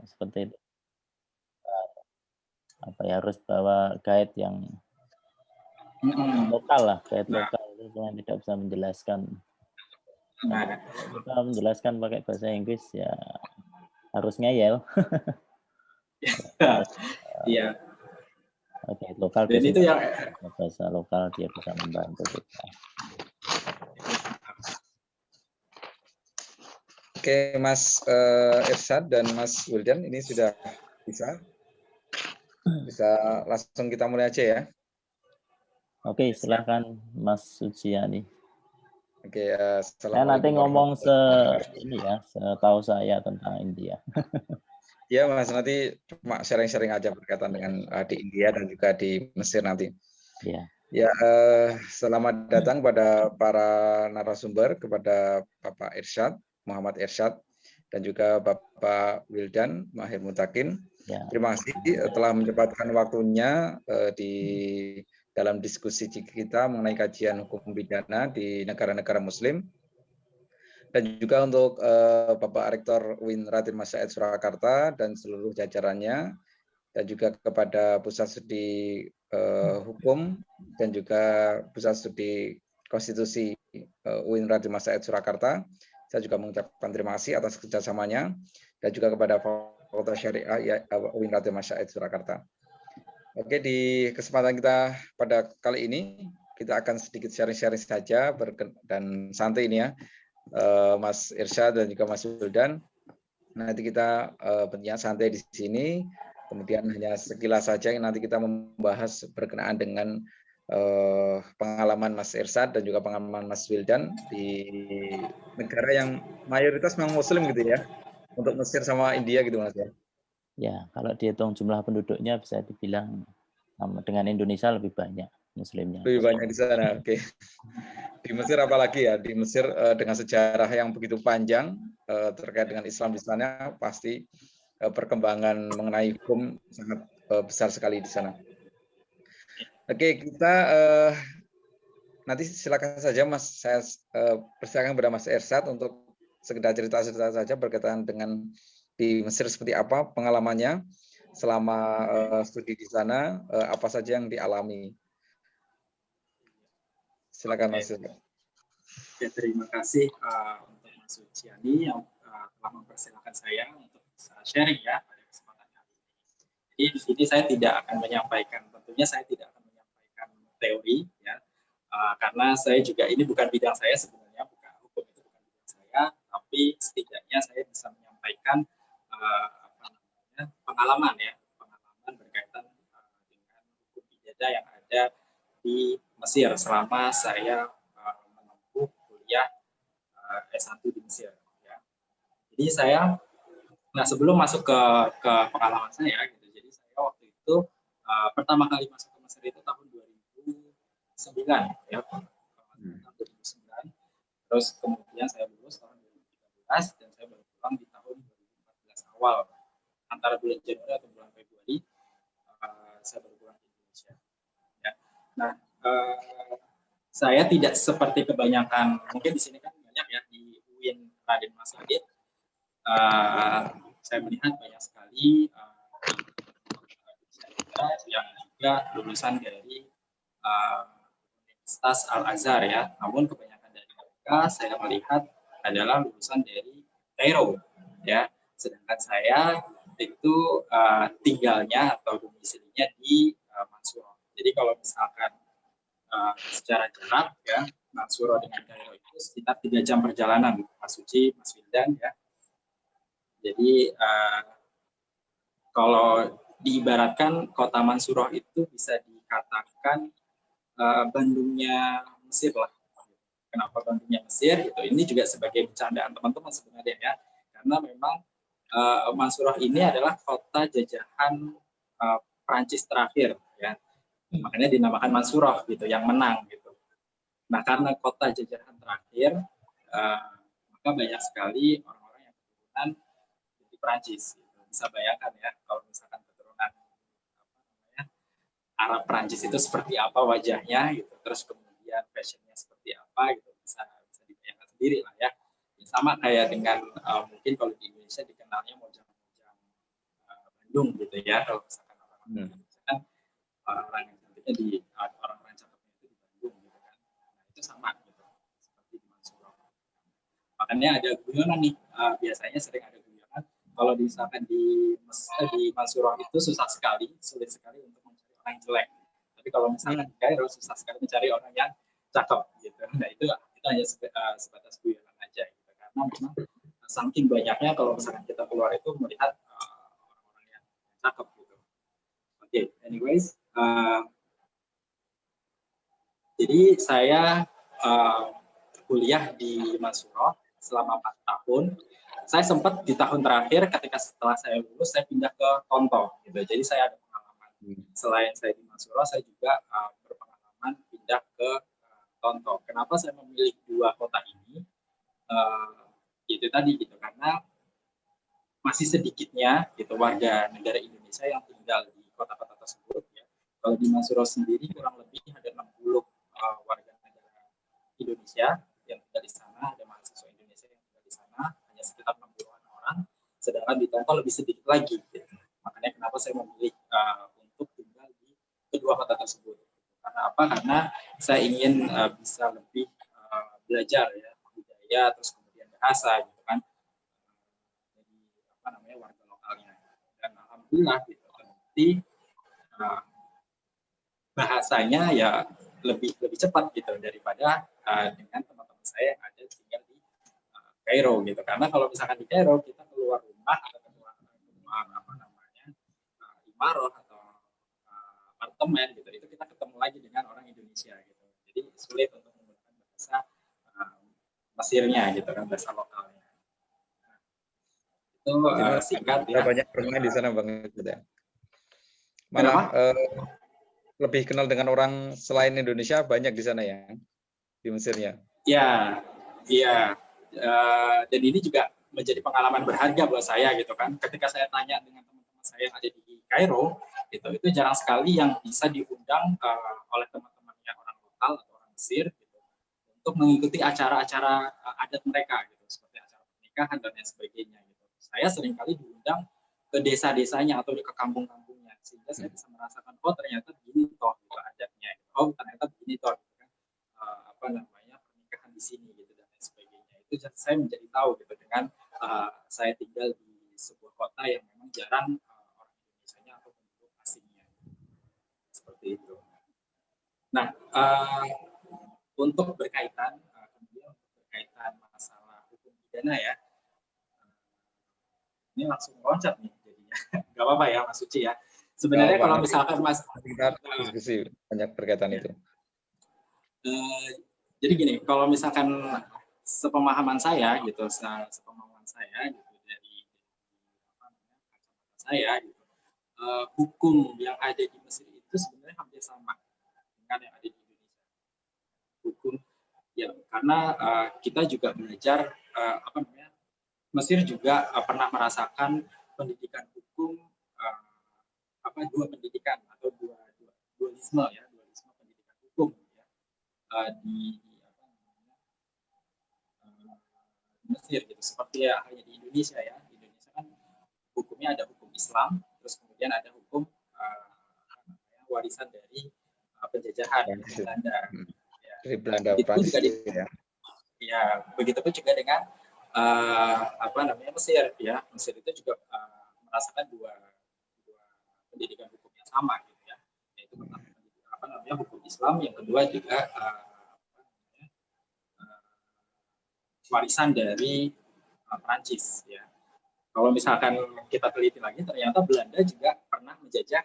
seperti itu. Apa ya, harus bawa guide yang lokal lah, guide Nah, lokal itu yang tidak bisa menjelaskan. nah, Kalau kita menjelaskan pakai bahasa Inggris ya harus ngeyel. iya. Guide lokal Dan itu biasanya yang bahasa lokal dia bisa membantu kita. Oke, Mas Irsyad dan Mas Wildan, ini sudah bisa langsung kita mulai aja ya. Oke, silahkan Mas Suciani. Oke, Saya nanti ngomong setahu saya tentang India. Ya, Mas, nanti cuma sharing-sharing aja berkaitan dengan di India dan juga di Mesir nanti. Ya. Ya, selamat datang pada para narasumber, kepada Bapak Irsyad, Muhammad Irsyad, dan juga Bapak Wildan Mahir Mutakin. Ya. Terima kasih telah menyempatkan waktunya di dalam diskusi kita mengenai kajian hukum pidana di negara-negara Muslim. Dan juga untuk Bapak Rektor UIN Radin Mas Said Surakarta dan seluruh jajarannya, dan juga kepada Pusat Studi Hukum dan juga Pusat Studi Konstitusi UIN Radin Mas Said Surakarta. Saya juga mengucapkan terima kasih atas kerjasamanya, dan juga kepada Fakultas Syariah UIN Radin Mas Said Surakarta. Oke, di kesempatan kita pada kali ini, kita akan sedikit sharing-sharing saja dan santai ini ya, Mas Irsyad dan juga Mas Wildan. Nanti kita bertanya santai di sini, kemudian hanya sekilas saja yang nanti kita membahas berkenaan dengan pengalaman Mas Irsyad dan juga pengalaman Mas Wildan di negara yang mayoritas memang Muslim gitu ya, untuk Mesir sama India gitu Mas ya. Ya, kalau dihitung jumlah penduduknya bisa dibilang dengan Indonesia lebih banyak Muslimnya. Lebih banyak di sana, oke. Di Mesir apalagi ya, di Mesir dengan sejarah yang begitu panjang terkait dengan Islam di sana, pasti perkembangan mengenai hukum sangat besar sekali di sana. Oke, kita nanti silakan saja Mas, saya persilakan kepada Mas Irsyad untuk sekedar cerita-cerita saja berkaitan dengan di Mesir seperti apa pengalamannya selama studi di sana, apa saja yang dialami. Silakan Mas Irsyad. Ya, terima kasih untuk Mas Suciani yang telah mempersilahkan saya untuk sharing ya pada kesempatan kali ini. Jadi di sini saya tidak akan menyampaikan, tentunya saya tidak akan menyampaikan teori ya, karena saya juga ini bukan bidang saya sebenarnya, bukan hukum itu bukan bidang saya, tapi setidaknya saya bisa menyampaikan pengalaman berkaitan dengan hukum pidana yang ada di Mesir selama saya menempuh kuliah S1 di Mesir. Ya. Jadi saya, sebelum masuk ke pengalaman saya, gitu. Jadi saya waktu itu pertama kali masuk ke Mesir itu tahun 2009, ya, 2009. Terus kemudian saya lulus tahun 2013 dan saya baru pulang di tahun 2014 awal, antara bulan Januari atau bulan Februari saya baru pulang ke Indonesia. Ya. Nah, saya tidak seperti kebanyakan, mungkin di sini kan banyak ya di UIN Radin Mas Said. Saya melihat banyak sekali yang juga lulusan dari Universitas Al-Azhar ya. Namun kebanyakan dari mereka saya melihat adalah lulusan dari Kairo ya. Sedangkan saya itu tinggalnya atau domisilinya di Mansurah. Jadi kalau misalkan secara jarak ya, Mansurah dengan Kairo itu sekitar 3 jam perjalanan, Mas Suci, Mas Wildan ya. Jadi kalau diibaratkan kota Mansurah itu bisa dikatakan Bandungnya Mesir lah. Kenapa Bandungnya Mesir? Gitu. Ini juga sebagai bercandaan teman-teman sebenarnya ya, karena memang Mansurah ini adalah kota jajahan Prancis terakhir ya. Makanya dinamakan Mansurah gitu, yang menang gitu. Nah, karena kota jajahan terakhir, maka banyak sekali orang-orang yang keturunan di Prancis. Gitu. Bisa bayangkan ya, kalau misalkan keturunan Arab Prancis itu seperti apa wajahnya, gitu. Terus kemudian fashionnya seperti apa, gitu. Bisa sendiri lah ya. Sama kayak dengan mungkin kalau di Indonesia dikenalnya mojang-mojang Bandung gitu ya, kalau misalkan orang-orang kan orang-orang yang cantiknya di orang-orang cakepnya itu di Bandung gitu kan. Nah, itu sama gitu seperti di Mansuro. Makanya ada guyonan nih, biasanya sering ada guyonan kalau misalkan di Mansuro itu sulit sekali untuk mencari orang yang jelek. Tapi kalau misalkan di Kairo susah sekali mencari orang yang cakep gitu. Nah, itu hanya sebatas guyonan aja gitu. Karena memang saking banyaknya kalau misalkan kita keluar itu melihat orang-orang yang cakep gitu. Oke, anyways, jadi saya kuliah di Mansuro selama 4 tahun. Saya sempat di tahun terakhir ketika setelah saya lulus saya pindah ke Tonto gitu. Jadi saya ada pengalaman. Selain saya di Mansuro, saya juga berpengalaman pindah ke Tonto. Kenapa saya memilih 2 kota ini? Itu tadi gitu, karena masih sedikitnya gitu warga negara Indonesia yang tinggal di kota-kota tersebut ya. Kalau di Mansuro sendiri kurang lebih ada 60 warga negara Indonesia yang tinggal di sana, ada mahasiswa Indonesia yang tinggal di sana, hanya sekitar 60-an orang, sedangkan di Tonto lebih sedikit lagi gitu. Makanya kenapa saya memilih untuk tinggal di kedua kota tersebut. Karena apa? Karena saya ingin bisa lebih belajar ya budaya, terus kemudian bahasa gitu kan, jadi apa namanya warga lokalnya. Dan alhamdulillah gitu terbukti bahasanya ya lebih cepat gitu daripada dengan teman-teman saya yang ada tinggal di Kairo gitu. Karena kalau misalkan di Kairo kita keluar rumah atau keluar apa namanya imaroh atau apartemen gitu, itu kita ketemu lagi dengan orang Indonesia gitu. Jadi sulit untuk menggunakan bahasa Mesirnya gitu kan, bahasa lokalnya. Nah, itu singkat ya. Banyak bermain di sana Bang. Malah lebih kenal dengan orang selain Indonesia banyak di sana ya, di Mesirnya. Ya, iya. Dan ini juga menjadi pengalaman berharga buat saya gitu kan. Ketika saya tanya dengan teman-teman saya yang ada di Kairo, itu jarang sekali yang bisa diundang oleh teman-temannya orang lokal atau orang Mesir gitu, untuk mengikuti acara-acara adat mereka gitu, seperti acara pernikahan dan lain sebagainya gitu. Saya seringkali diundang ke desa-desanya atau ke kampung-kampungnya, sehingga saya bisa merasakan, oh ternyata begini toh gitu adatnya, oh ternyata begini toh gitu kan, apa namanya pernikahan di sini gitu dan lain sebagainya. Itu saya menjadi tahu gitu dengan saya tinggal di sebuah kota yang memang jarang orang Indonesianya atau penduduk asingnya, seperti itu. Nah, untuk berkaitan masalah hukum pidana ya, ini langsung loncat nih jadinya. Gak apa-apa ya Mas Suci ya. Sebenarnya kalau misalkan Mas kita diskusi banyak berkaitan itu. Jadi gini, kalau misalkan sepemahaman saya gitu, gitu dari kacamata saya gitu, hukum yang ada di Mesir itu sebenarnya hampir sama dengan yang ada di Indonesia. Hukum ya, karena kita juga belajar apa namanya, Mesir juga pernah merasakan pendidikan hukum, dua pendidikan atau dualisme pendidikan hukum ya, di Mesir gitu, seperti ya halnya di Indonesia ya. Di Indonesia kan hukumnya ada hukum Islam, terus kemudian ada hukum warisan dari penjajahan Belanda. Ya. Dari Belanda Prancis ya. Ya, begitu pun juga dengan Mesir ya. Mesir itu juga merasakan dua pendidikan hukum yang sama gitu ya. Yaitu hukum Islam, yang kedua juga warisan dari Prancis ya. Kalau misalkan kita teliti lagi, ternyata Belanda juga pernah menjajah,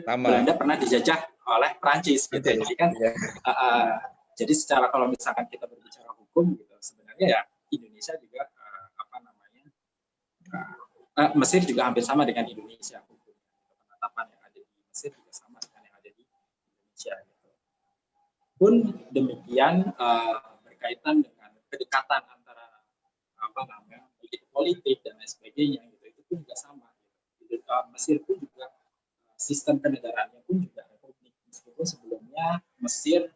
Belanda pernah dijajah oleh Prancis gitu. Jadi kan jadi secara kalau misalkan kita berbicara hukum gitu, sebenarnya ya Indonesia juga Mesir juga hampir sama dengan Indonesia. Hukum penetapan yang ada di Mesir juga sama dengan yang ada di Indonesia gitu. Pun demikian berkaitan dengan kedekatan antara politik dan lain sebagainya gitu, itu pun juga sama gitu. Mesir pun juga sistem kenegaraannya pun juga republik, meskipun sebelumnya Mesir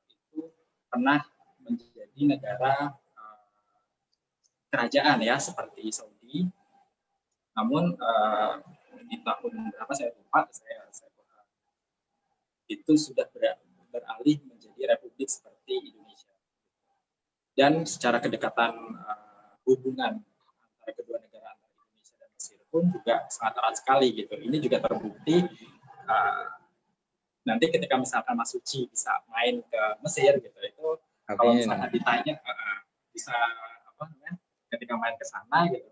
itu pernah menjadi negara kerajaan ya seperti Saudi, namun di tahun berapa saya lupa, itu sudah beralih menjadi republik seperti Indonesia. Dan secara kedekatan hubungan antara kedua negara, antara Indonesia dan Mesir pun juga sangat erat sekali gitu. Ini juga terbukti nanti ketika misalkan Mas Suci bisa main ke Mesir gitu, itu kalau misalkan ditanya bisa apa namanya, ketika main ke sana gitu,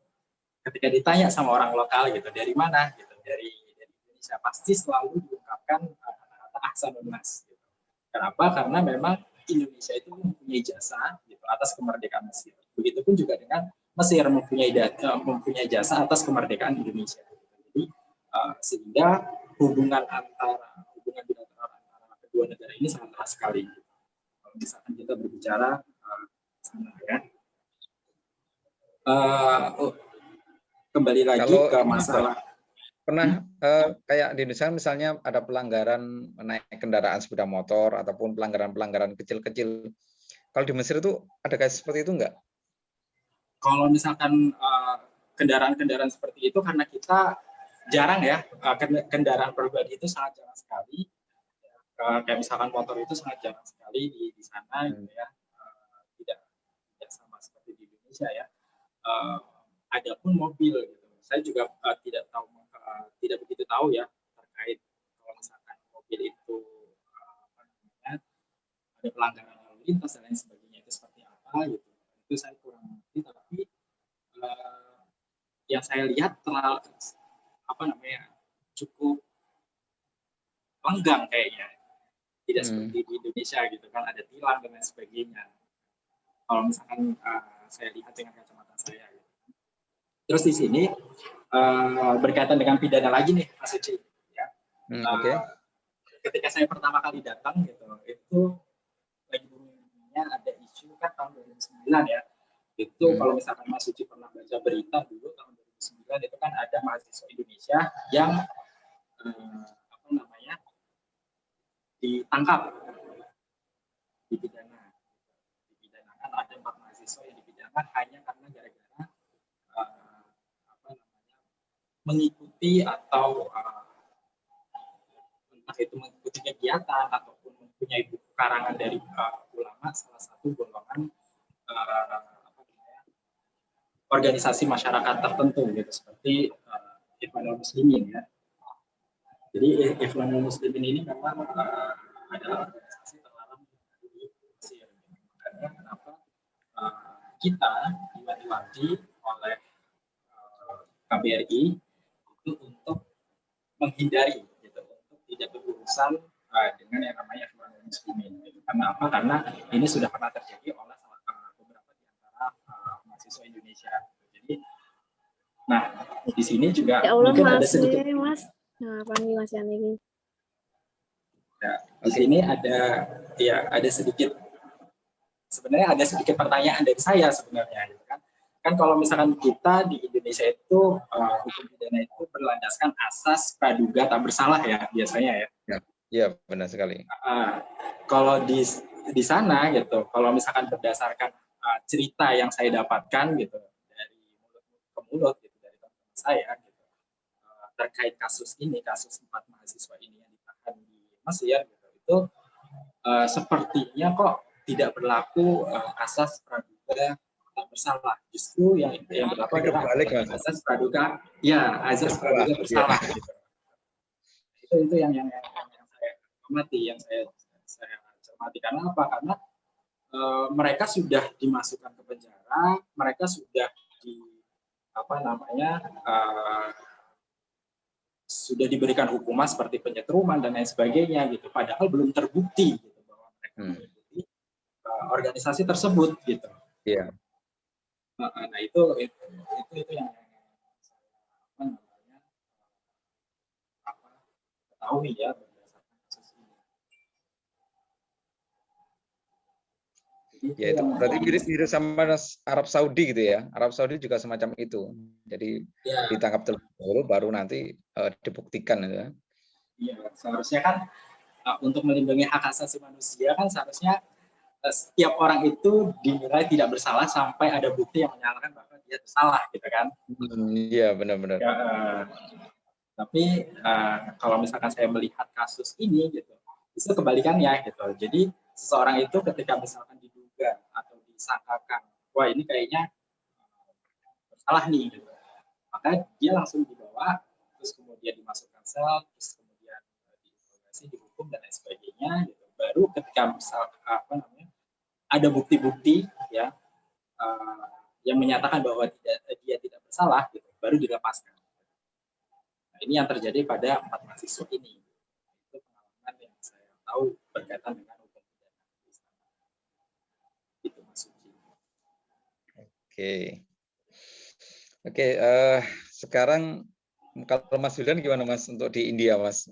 ketika ditanya sama orang lokal gitu, dari mana gitu, dari Indonesia, pasti selalu diungkapkan kata-kata ahsanun nas gitu. Kenapa? Karena memang Indonesia itu mempunyai jasa gitu atas kemerdekaan Mesir. Begitupun juga dengan Mesir mempunyai jasa atas kemerdekaan Indonesia. Jadi sehingga hubungan bilateral antara kedua negara ini sangat erat sekali. Kalau misalkan kita berbicara sana ya. Kembali lagi kalau ke masalah pernah kayak di Indonesia misalnya ada pelanggaran naik kendaraan sepeda motor ataupun pelanggaran kecil-kecil. Kalau di Mesir itu ada kayak seperti itu enggak? Kalau misalkan kendaraan-kendaraan seperti itu, karena kita jarang ya, kendaraan pribadi itu sangat jarang sekali. Kayak misalkan motor itu sangat jarang sekali di sana gitu ya. Tidak sama seperti di Indonesia ya. Adapun mobil gitu. Saya juga tidak begitu tahu ya terkait kalau misalkan mobil itu ada pelanggaran lalu lintas dan lain sebagainya itu seperti apa gitu. Itu saya kurang mengerti, tapi yang saya lihat terlalu cukup lenggang kayaknya, tidak seperti di Indonesia gitu kan, ada tilang dan lain sebagainya. Kalau misalkan saya lihat dengan kacamata saya gitu. Terus di sini berkaitan dengan pidana lagi nih Mas Suci ya. Ketika saya pertama kali datang gitu, itu lagi boomingnya ada isu kan tahun 2009 ya. Itu kalau misalkan Mas Suci pernah baca berita dulu tahun 2009 itu kan ada mahasiswa Indonesia yang ditangkap, dipidanakan. Ada 4 mahasiswa yang dipidana hanya karena gara-gara mengikuti atau entah itu mengikuti kegiatan ataupun mempunyai buku karangan dari ulama salah satu golongan organisasi masyarakat tertentu gitu, seperti Ikhwanul Muslimin ya. Jadi Ikhwanul Muslimin ini memang adalah organisasi terlarang di Mesir. Makanya kenapa kita diwanti-wanti oleh KBRI itu untuk menghindari gitu, untuk tidak berurusan dengan yang namanya Ikhwanul Muslimin. Gitu. Karena apa? Karena ini sudah pernah terjadi oleh beberapa di antara mahasiswa Indonesia. Jadi, nah di sini juga ya Allah, mungkin ada sedikit. Mas. Nah, panggil Mas Yani. Ya, di sini ada sedikit, sebenarnya ada sedikit pertanyaan dari saya sebenarnya, gitu kan? Kan kalau misalkan kita di Indonesia itu hukum pidana itu berlandaskan asas praduga tak bersalah ya biasanya ya. Ya benar sekali. Kalau di sana gitu, kalau misalkan berdasarkan cerita yang saya dapatkan gitu dari mulut ke mulut gitu dari teman saya gitu, terkait kasus 4 mahasiswa ini yang ditahan di Mesir gitu, itu sepertinya kok tidak berlaku asas praduga tak bersalah. Justru yang berlaku adalah asas praduga bersalah gitu. Itu yang saya amati, yang saya cermati. Karena apa? Karena mereka sudah dimasukkan ke penjara, mereka sudah sudah diberikan hukuman seperti penyetruman dan lain sebagainya gitu, padahal belum terbukti gitu bahwa mereka mengikuti organisasi tersebut gitu. Iya. Nah itu yang ketahui ya berdasarkan kasus ini. Ya itu berarti mirip sama Arab Saudi gitu ya. Arab Saudi juga semacam itu. Jadi ditangkap terlebih dahulu baru nanti dibuktikan ya. Iya, seharusnya kan untuk melindungi hak asasi manusia kan seharusnya setiap orang itu dinilai tidak bersalah sampai ada bukti yang menyatakan bahwa dia bersalah gitu kan. Iya benar-benar. Ya, Tapi kalau misalkan saya melihat kasus ini gitu, itu kebalikannya gitu. Jadi seseorang itu ketika misalkan diduga atau disangkakan, wah ini kayaknya bersalah nih gitu, maka dia langsung dibawa, terus kemudian dimasukkan sel, terus kemudian diinterogasi, dihukum dan lain sebagainya gitu. Baru ketika misal ada bukti-bukti ya yang menyatakan bahwa dia tidak bersalah gitu, baru dilepaskan. Nah, ini yang terjadi pada 4 mahasiswa ini. Itu pengalaman yang saya tahu berkaitan dengan hukum pidana. Itu Mas Suci. Oke, sekarang kalau Mas Wildan gimana Mas untuk di India Mas?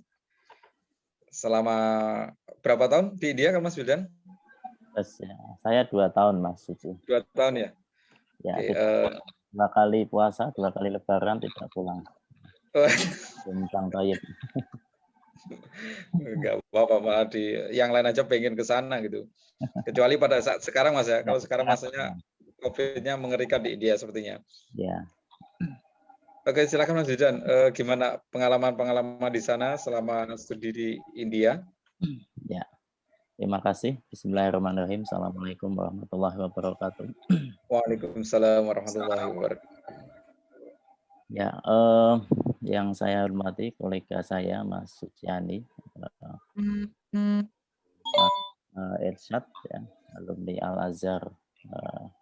Selama berapa tahun di India kan Mas Wildan? Ya, saya 2 tahun Mas Suci. 2 tahun ya? Ya, 2 kali puasa, 2 kali lebaran tidak pulang. Bintang Tayyib. Enggak apa-apa, malah yang lain aja pengen ke sana gitu. Kecuali pada saat sekarang Mas ya. Kalau sekarang masanya COVID-nya mengerikan di India sepertinya. Ya. Oke, silakan Mas Wildan. Gimana pengalaman-pengalaman di sana selama studi di India? Ya. Terima kasih. Bismillahirrahmanirrahim. Assalamualaikum warahmatullahi wabarakatuh. Waalaikumsalam warahmatullahi wabarakatuh. Ya, yang saya hormati kolega saya Mas Suciani, Irsyad, ya, alumni Al Azhar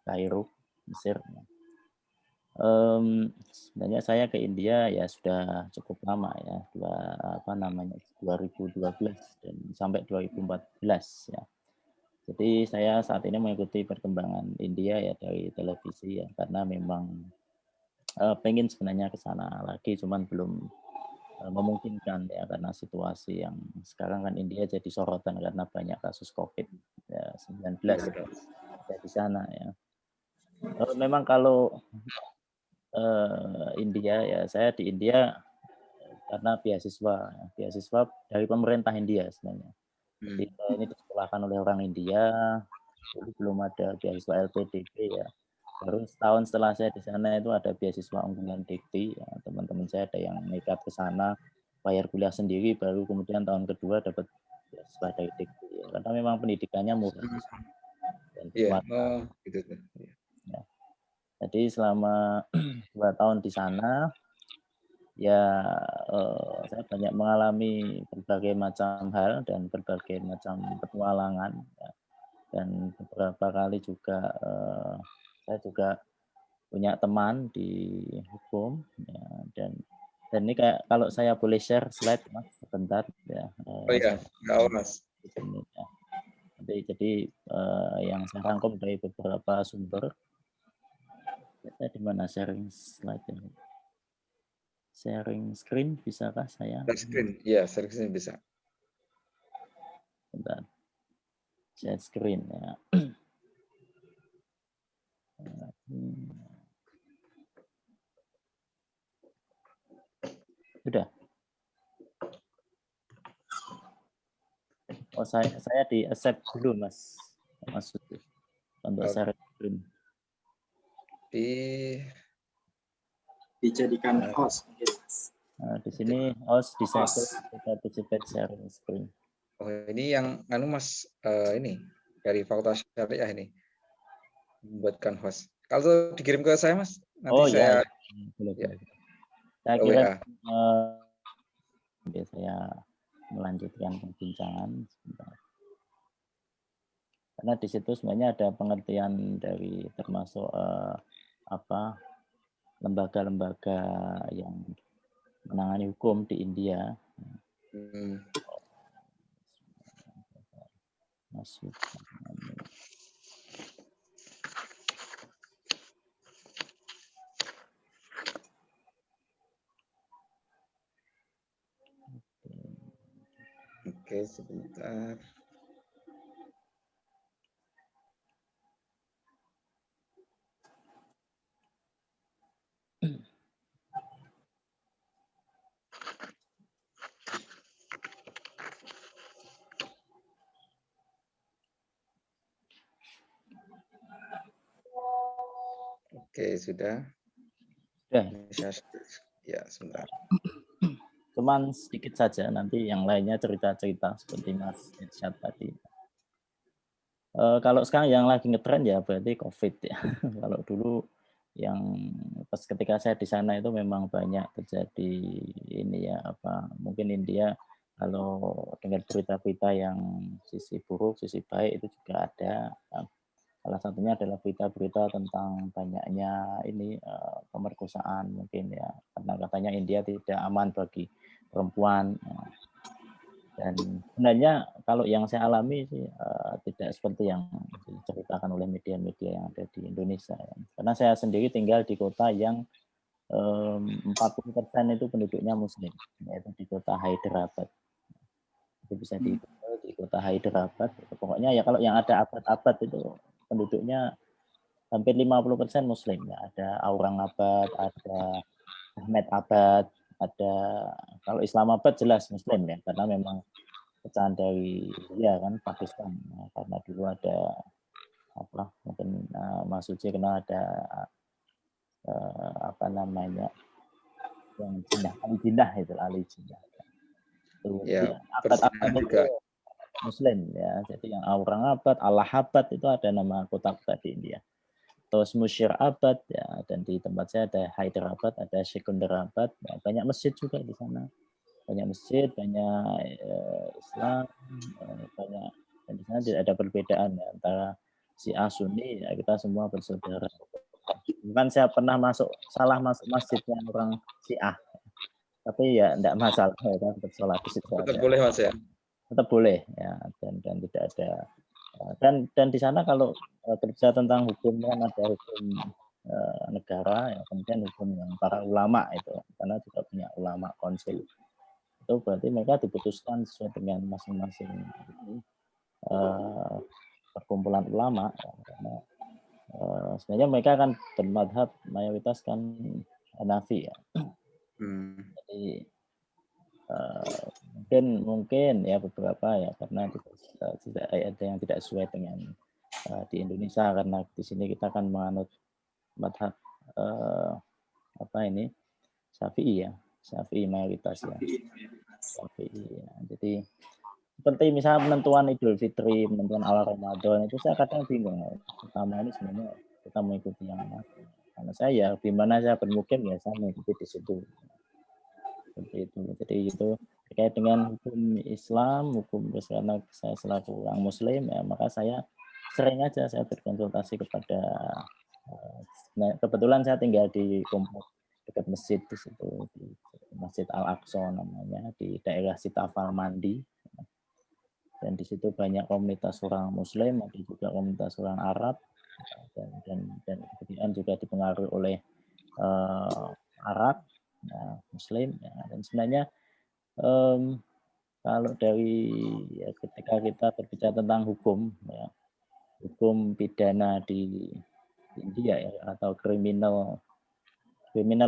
Kairo, Mesir. Sebenarnya saya ke India ya sudah cukup lama ya, 2012 dan sampai 2014 ya. Jadi saya saat ini mengikuti perkembangan India ya dari televisi ya, karena memang pengen sebenarnya ke sana lagi, cuman belum memungkinkan ya karena situasi yang sekarang kan India jadi sorotan karena banyak kasus COVID-19 ya, di sana ya. Memang kalau India ya, saya di India karena beasiswa dari pemerintah India sebenarnya. Jadi ini disekolahkan oleh orang India, jadi belum ada beasiswa LPDP ya. Baru setahun setelah saya di sana itu ada beasiswa unggulan Dikti, ya, teman-teman saya ada yang nekat ke sana bayar kuliah sendiri, baru kemudian tahun kedua dapat beasiswa dari Dikti ya. Karena memang pendidikannya murah dan berkualitas. Gitu. Ya. Jadi selama 2 tahun di sana ya saya banyak mengalami berbagai macam hal dan berbagai macam petualangan ya. Dan beberapa kali juga saya juga punya teman di hukum ya, dan ini kayak kalau saya boleh share slide Mas sebentar ya. Iya, Mas. Ya. Jadi yang saya rangkum dari beberapa sumber. Saya di mana sharing slide ini? Sharing screen bisakah saya? Share screen, ya share screen bisa. Bentar. Share screen ya. Sudah. Oh saya di accept dulu Mas Suti untuk share screen. Dijadikan host mungkin Mas. Nah, di sini host disable participate sharing screen. Oh, ini yang Mas ini dari Fakultas Syariah ini membuatkan host. Kalau dikirim ke saya Mas, nanti saya boleh. Saya kira saya melanjutkan perbincangan sebentar. Karena di situ sebenarnya ada pengertian dari termasuk lembaga-lembaga yang menangani hukum di India. Masuk. Oke, sebentar. Oke, sudah. Ya, sebentar. cuman sedikit saja, nanti yang lainnya cerita-cerita seperti Mas Irsyad tadi. Kalau sekarang yang lagi ngetren ya berarti COVID ya. Kalau dulu yang pas ketika saya di sana itu memang banyak terjadi ini ya, mungkin India kalau dengar berita-berita yang sisi buruk, sisi baik itu juga ada. Salah satunya adalah berita-berita tentang banyaknya ini pemerkosaan mungkin ya, karena katanya India tidak aman bagi perempuan. Dan sebenarnya kalau yang saya alami sih tidak seperti yang diceritakan oleh media-media yang ada di Indonesia. Ya. Karena saya sendiri tinggal di kota yang 40% itu penduduknya Muslim, yaitu di kota Hyderabad. Itu bisa di kota Hyderabad. Pokoknya ya kalau yang ada abad-abad itu penduduknya hampir 50% Muslim. Ya. Ada Aurangabad, ada Ahmedabad, ada kalau Islamabad jelas Muslim ya, karena memang pecahan dari India kan Pakistan ya, karena dulu ada mungkin Mas Uci kenal ada yang Ali Jinnah itu Ya, abad-abad itu juga. Muslim ya, jadi yang Aurangabad, Allahabad itu ada nama kota-kota di India. Terus Musyirabad ya, dan di tempat saya ada Hyderabad, ada Sekunderabad, ya, banyak masjid juga di sana. Banyak masjid, banyak Islam, banyak, dan di sana tidak ada perbedaan ya, antara Syiah Sunni, ya kita semua bersaudara. Bukan saya pernah salah masuk masjidnya orang Syiah, tapi ya tidak masalah, ya kan bersolat di situ. Tetap boleh Mas ya? Tetap boleh ya, dan tidak ada. Dan di sana kalau kerja tentang hukum kan ada hukum negara, ya, kemudian hukum yang para ulama itu, karena juga punya ulama konsil. Itu berarti mereka diputuskan sesuai dengan masing-masing perkumpulan ulama. Ya, karena sebenarnya mereka kan bermadhab mayoritas kan Hanafi ya. Jadi mungkin ya beberapa ya, karena tidak ada yang tidak sesuai dengan di Indonesia, karena di sini kita kan menganut madhab Syafi'i ya, Syafi'i mayoritas ya. Syafi'i ya. Jadi seperti misalnya penentuan Idul Fitri, penentuan awal Ramadan itu saya kadang bingung. Pertama ini sebenarnya kita mengikuti yang mana? Karena saya di mana saya bermukim ya saya mengikuti di situ. Seperti itu. Jadi itu terkait dengan hukum Islam, hukum karena saya selaku orang Muslim ya, maka saya sering aja saya berkonsultasi kepada kebetulan saya tinggal di komplek dekat masjid di situ, di Masjid Al-Aqsa namanya, di daerah Sitafal Mandi. Dan di situ banyak komunitas orang Muslim, ada juga komunitas orang Arab, dan kemudian juga dipengaruhi oleh Arab, ya, Muslim. Ya. Dan sebenarnya kalau dari ya, ketika kita berbicara tentang hukum, ya, hukum pidana di India ya, atau criminal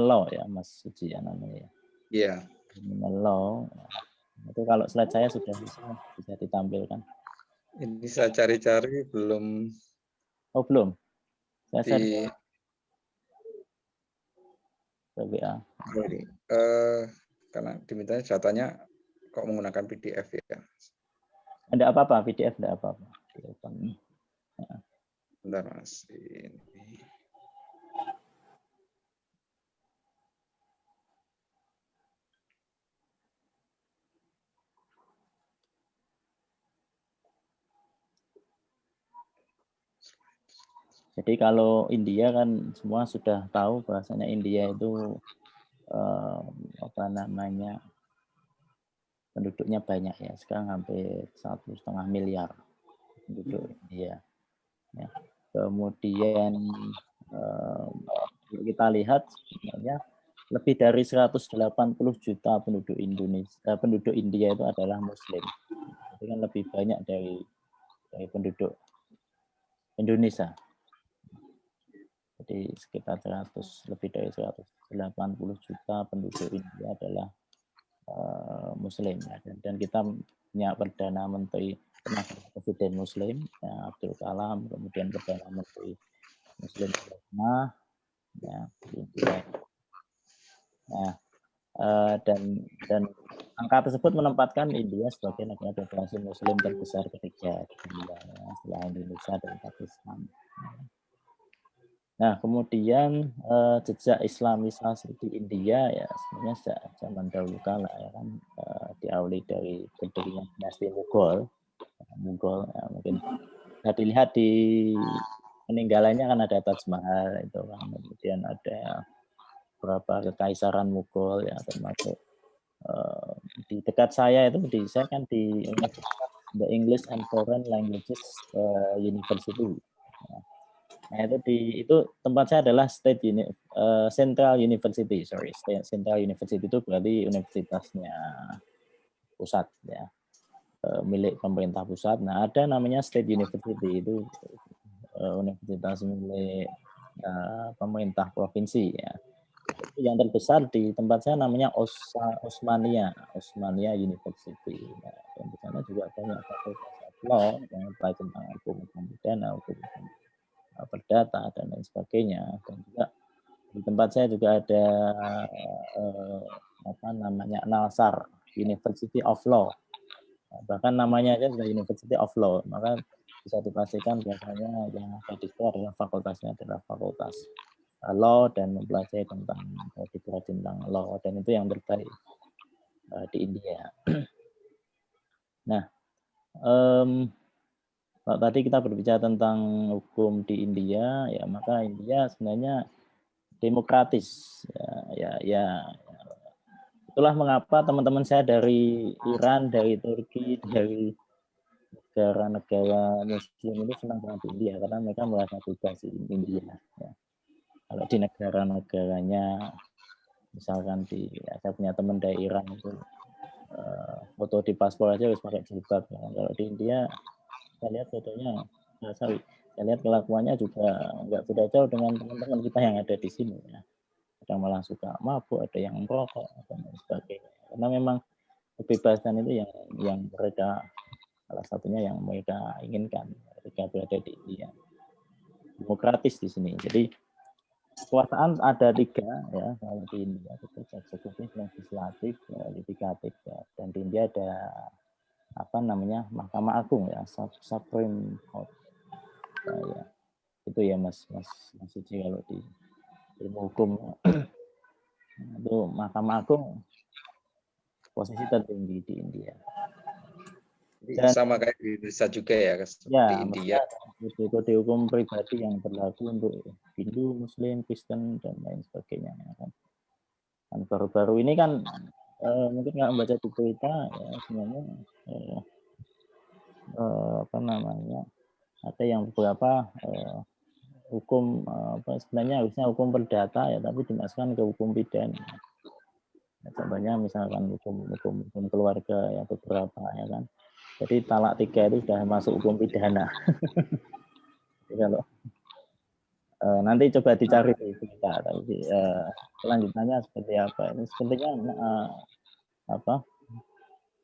law ya, Mas Suci ya namanya. Iya. Criminal law. Ya. Itu kalau slide saya sudah bisa ditampilkan. Ini saya cari-cari belum. Oh belum. Saya di WA. Karena dimintanya datanya kok menggunakan PDF ya. Ada apa-apa, PDF tidak apa-apa. Ya. Bentar Mas. Ini. Jadi kalau India kan semua sudah tahu bahasanya India itu penduduknya banyak ya, sekarang hampir 1,5 miliar penduduk India. Ya. Kemudian kita lihat sebenarnya lebih dari 180 juta penduduk India itu adalah Muslim. Jadi kan lebih banyak dari penduduk Indonesia. Jadi sekitar lebih dari 180 juta penduduk India adalah Muslim ya. Dan kita punya Perdana Menteri, Presiden Muslim ya, Abdul Kalam, kemudian Perdana Menteri Muslim ya, di India. Nah, dan Angka tersebut menempatkan India sebagai negara populasi Muslim terbesar ketiga di dunia, ya, setelah Indonesia dan Pakistan. Nah, kemudian jejak Islamisasi di India ya sebenarnya sejak zaman dahulu kala ya kan diawali dari berdirinya dinasti Mughal. Mughal ya, mungkin bisa dilihat di peninggalannya kan ada Taj Mahal itu kan, kemudian ada beberapa kekaisaran Mughal ya termasuk di dekat saya itu saya kan di Universitas The English and Foreign Languages University. Nah itu tempat saya adalah Central University, Central University itu berarti universitasnya pusat ya, milik pemerintah pusat. Nah ada namanya State University itu universitas milik pemerintah provinsi ya. Yang terbesar di tempat saya namanya Osmania University. Nah, dan di sana juga banyak fakultas law yang apply tentang hukum pidana, hukum perdata dan lain sebagainya. Dan juga di tempat saya juga ada NALSAR, University of Law. Bahkan namanya aja sudah University of Law, maka bisa dipastikan biasanya yang ada di situ adalah fakultasnya adalah fakultas law dan mempelajari tentang law, dan itu yang terbaik di India. Nah, kalau tadi kita berbicara tentang hukum di India, ya maka India sebenarnya demokratis. Ya. Itulah mengapa teman-teman saya dari Iran, dari Turki, dari negara-negara Muslim itu senang dengan di India karena mereka merasa bebas di India. Ya. Kalau di negara-negaranya, misalkan saya punya teman dari Iran itu foto di paspor aja harus pakai jilbab. Ya. Kalau di India, saya lihat fotonya, saya lihat kelakuannya juga nggak beda jauh dengan teman-teman kita yang ada di sini. Ya. Ada malah suka mabuk, ada yang merokok, dan lain sebagainya. Karena memang kebebasan itu yang mereka, salah satunya yang mereka inginkan ketika berada di India. Demokratis di sini. Jadi kekuasaan ada 3 ya kalau di India, itu eksekutif, legislatif, yudikatif ya. Dan di India ada Mahkamah Agung ya, Supreme Court. Ya. Itu ya Mas Suci, kalau di ilmu hukum itu Mahkamah Agung posisi tertinggi di India. Dan sama kayak di Indonesia juga ya, di India. Kode hukum pribadi yang berlaku untuk Hindu, Muslim, Kristen, dan lain sebagainya. Kan baru-baru ini kan mungkin nggak membaca di berita ya, sebenarnya ada yang beberapa hukum sebenarnya harusnya hukum perdata ya, tapi dimasukkan ke hukum pidana. Ya, contohnya misalkan hukum keluarga ya beberapa ya kan. Jadi talak 3 itu sudah masuk hukum pidana. Jadi kalau nanti coba dicari di berita, tapi selanjutnya seperti apa? Ini sepertinya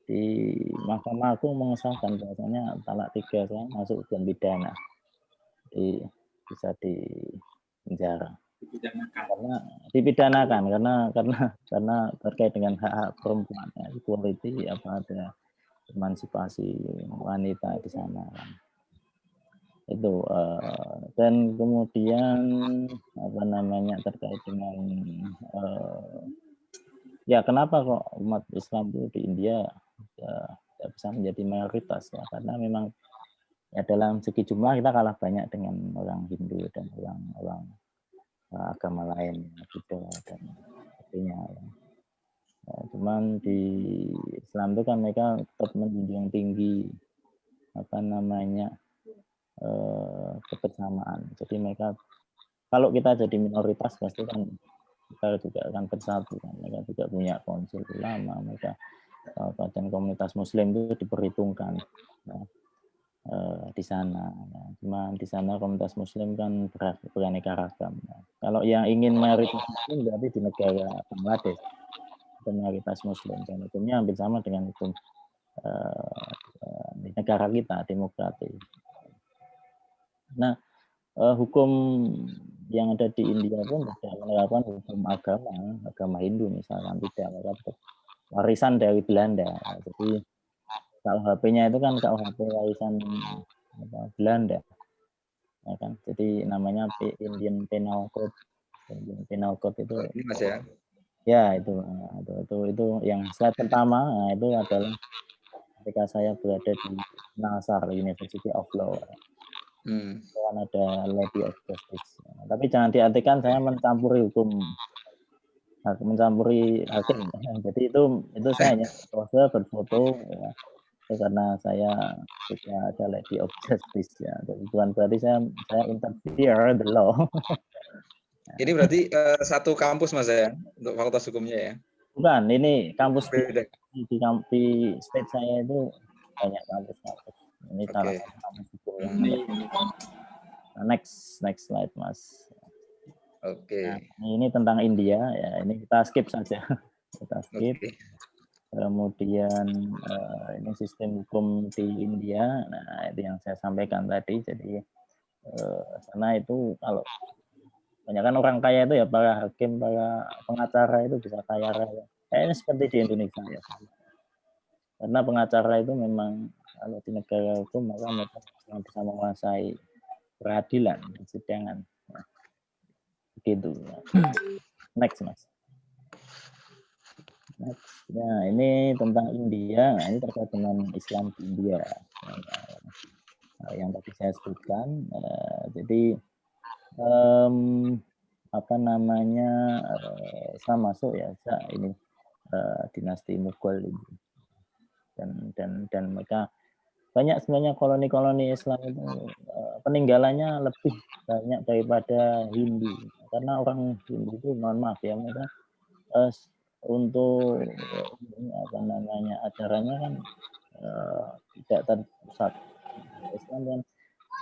di Mahkamah Agung mengesahkan bahwasanya talak 3 kan masuk hukum pidana, jadi bisa dipenjara. Dipidanakan karena terkait dengan hak perempuan, ya, equality, ada emansipasi wanita di sana. Itu dan kemudian terkait dengan ya kenapa kok umat Islam itu di India tidak bisa menjadi mayoritas ya, karena memang ya dalam segi jumlah kita kalah banyak dengan orang Hindu dan orang agama lain, Buddha dan sebagainya. Ya, cuman di Islam itu kan mereka tetap menjunjung tinggi kebersamaan. Jadi mereka, kalau kita jadi minoritas pasti kan kita juga akan bersatu kan. Mereka juga punya konsil ulama, mereka dan komunitas Muslim itu diperhitungkan ya, di sana. Ya. Cuma di sana komunitas Muslim kan beraneka ragam. Ya. Kalau yang ingin mayoritas Muslim berarti di negara Bangladesh mayoritas Muslim, dan hukumnya hampir sama dengan hukum di negara kita, demokratis. Nah, hukum yang ada di India pun tidak menerapkan hukum agama Hindu misalkan, tidak. Mereka warisan dari Belanda. Jadi KUHP-nya itu kan KUHP warisan Belanda, ya kan? Jadi namanya Indian Penal Code. Indian Penal Code itu. Ini Mas ya? Ya itu yang slide pertama. Nah, itu adalah ketika saya berada di Nasar University of Law. Kan ada Lady of Justice. Tapi jangan diartikan saya mencampuri hukum, mencampuri hakim. Jadi itu saya hanya pose berfoto ya. Itu karena saya suka ada Lady of Justice ya. Jadi bukan berarti saya interfere the law. Ini berarti satu kampus Mas ya untuk fakultas hukumnya ya? Bukan, ini kampus beda. di state saya itu banyak kampus-kampus. Ini salah satu kampus hukum yang next slide Mas. Oke. Nah, ini tentang India ya. Ini kita skip saja. Kita skip. Kemudian ini sistem hukum di India. Nah, itu yang saya sampaikan tadi. Jadi karena itu kalau banyak kan orang kaya itu ya para hakim, para pengacara itu bisa kaya raya. Kayaknya seperti di Indonesia ya. Karena pengacara itu memang kalau di negara hukum maka mereka bisa menguasai peradilan, persidangan. Nah, begitu. Next Mas. Nah, ini tentang India. Nah, ini terkait dengan Islam di India. Yang tadi saya sebutkan. Jadi apa namanya saya masuk ya ini dinasti Mughal ini dan mereka banyak sebenarnya koloni-koloni Islam itu peninggalannya lebih banyak daripada Hindu karena orang Hindu itu mohon maaf ya mereka untuk apa namanya acaranya kan tidak terpusat. Islam kan